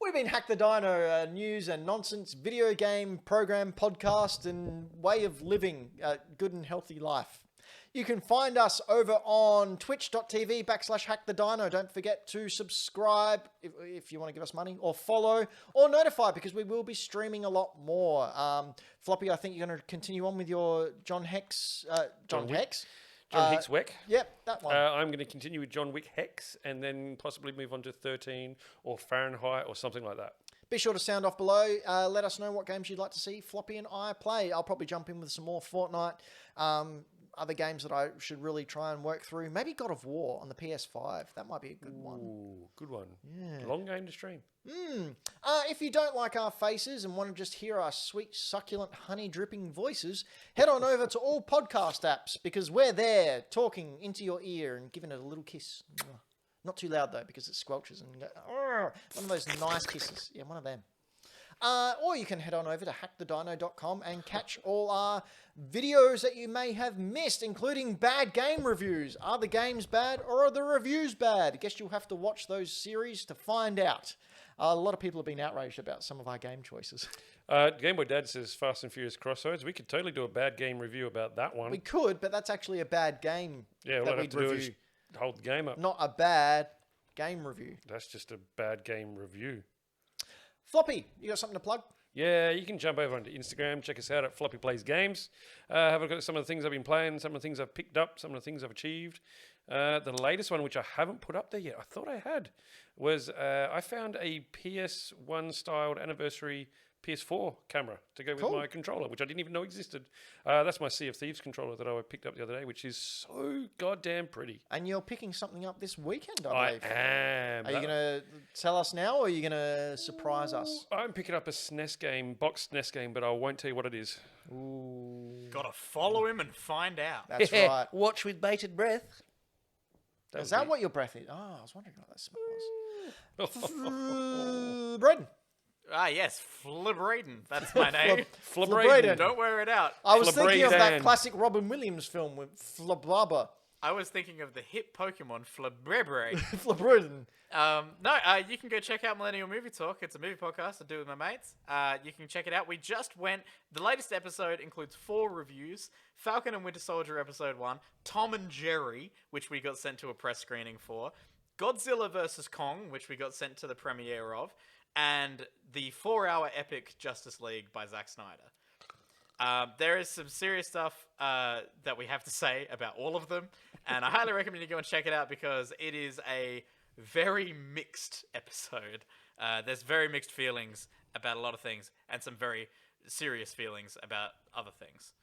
We've been Hack the Dino, news and nonsense, video game, program, podcast, and way of living a good and healthy life. You can find us over on twitch.tv/hackthedino. Don't forget to subscribe if you want to give us money, or follow, or notify, because we will be streaming a lot more. Floppy, I think you're going to continue on with your John Hex. John Hex? John Hicks Weck. Yep, that one. I'm going to continue with John Wick Hex, and then possibly move on to 13 or Fahrenheit or something like that. Be sure to sound off below. Let us know what games you'd like to see Floppy and I play. I'll probably jump in with some more Fortnite. Other games that I should really try and work through. Maybe God of War on the PS5. That might be a good one. Ooh, good one. Yeah. Long game to stream. If you don't like our faces and want to just hear our sweet, succulent, honey-dripping voices, head on over to all podcast apps, because we're there talking into your ear and giving it a little kiss. Not too loud, though, because it squelches and you go, "Arr!" One of those nice kisses. Yeah, one of them. Or you can head on over to hackthedino.com and catch all our videos that you may have missed, including bad game reviews. Are the games bad, or are the reviews bad? I guess you'll have to watch those series to find out. A lot of people have been outraged about some of our game choices. Game Boy Dad says Fast and Furious Crossroads. We could totally do a bad game review about that one. We could, but that's actually a bad game Yeah, all that I'd we have to do is review. hold the game up. Not a bad game review. That's just a bad game review. Floppy, you got something to plug? Yeah, you can jump over onto Instagram, check us out at Floppy Plays Games. Have a look at some of the things I've been playing, some of the things I've picked up, some of the things I've achieved. The latest one, which I haven't put up there yet, I thought I had, was I found a PS1 styled anniversary PS4 camera to go with Cool. my controller, which I didn't even know existed. That's my Sea of Thieves controller that I picked up the other day, which is so goddamn pretty. And you're picking something up this weekend, I I believe. am. Are you going to tell us now, or are you going to surprise us? I'm picking up a SNES game, boxed SNES game, but I won't tell you what it is. Ooh, Gotta follow him and find out. that's right. Watch with bated breath. Is that what your breath is? Oh, I was wondering what that smell was. Braden. Ah, yes, Flibraden. That's my name. Flibraden. Don't wear it out. I was thinking of that Flibraden. classic Robin Williams film with Flablaba. I was thinking of the hit Pokemon Flibrebre. Flibraden. You can go check out Millennial Movie Talk. It's a movie podcast I do with my mates. You can check it out. We just went. The latest episode includes 4 reviews: Falcon and Winter Soldier episode 1, Tom and Jerry, which we got sent to a press screening for, Godzilla vs Kong, which we got sent to the premiere of, and the 4-hour epic Justice League by Zack Snyder. There is some serious stuff that we have to say about all of them, and I highly recommend you go and check it out because it is a very mixed episode. There's very mixed feelings about a lot of things, and some very serious feelings about other things.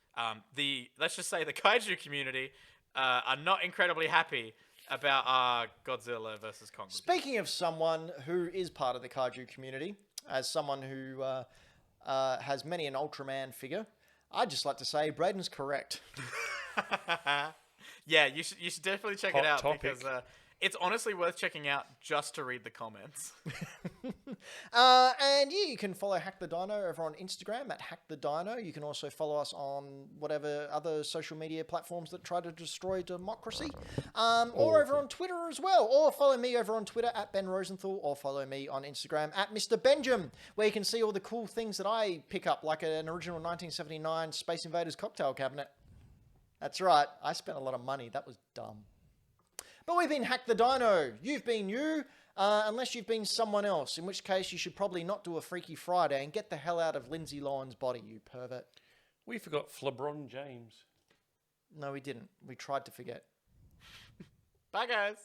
Let's just say the kaiju community are not incredibly happy about our Godzilla versus Kong review. Speaking of someone who is part of the kaiju community, as someone who has many an Ultraman figure, I'd just like to say Braden's correct. Yeah, you should definitely check Hot it out topic. because it's honestly worth checking out just to read the comments. And yeah, you can follow Hack the Dino over on Instagram at Hack the Dino. You can also follow us on whatever other social media platforms that try to destroy democracy, or over on Twitter as well. Or follow me over on Twitter at Ben Rosenthal, or follow me on Instagram at Mr. Benjamin, where you can see all the cool things that I pick up, like an original 1979 Space Invaders cocktail cabinet. That's right, I spent a lot of money. That was dumb. But we've been Hack the Dino. You've been you, unless you've been someone else, in which case you should probably not do a Freaky Friday and get the hell out of Lindsay Lohan's body, you pervert. We forgot Flebron James. No, we didn't. We tried to forget. Bye, guys.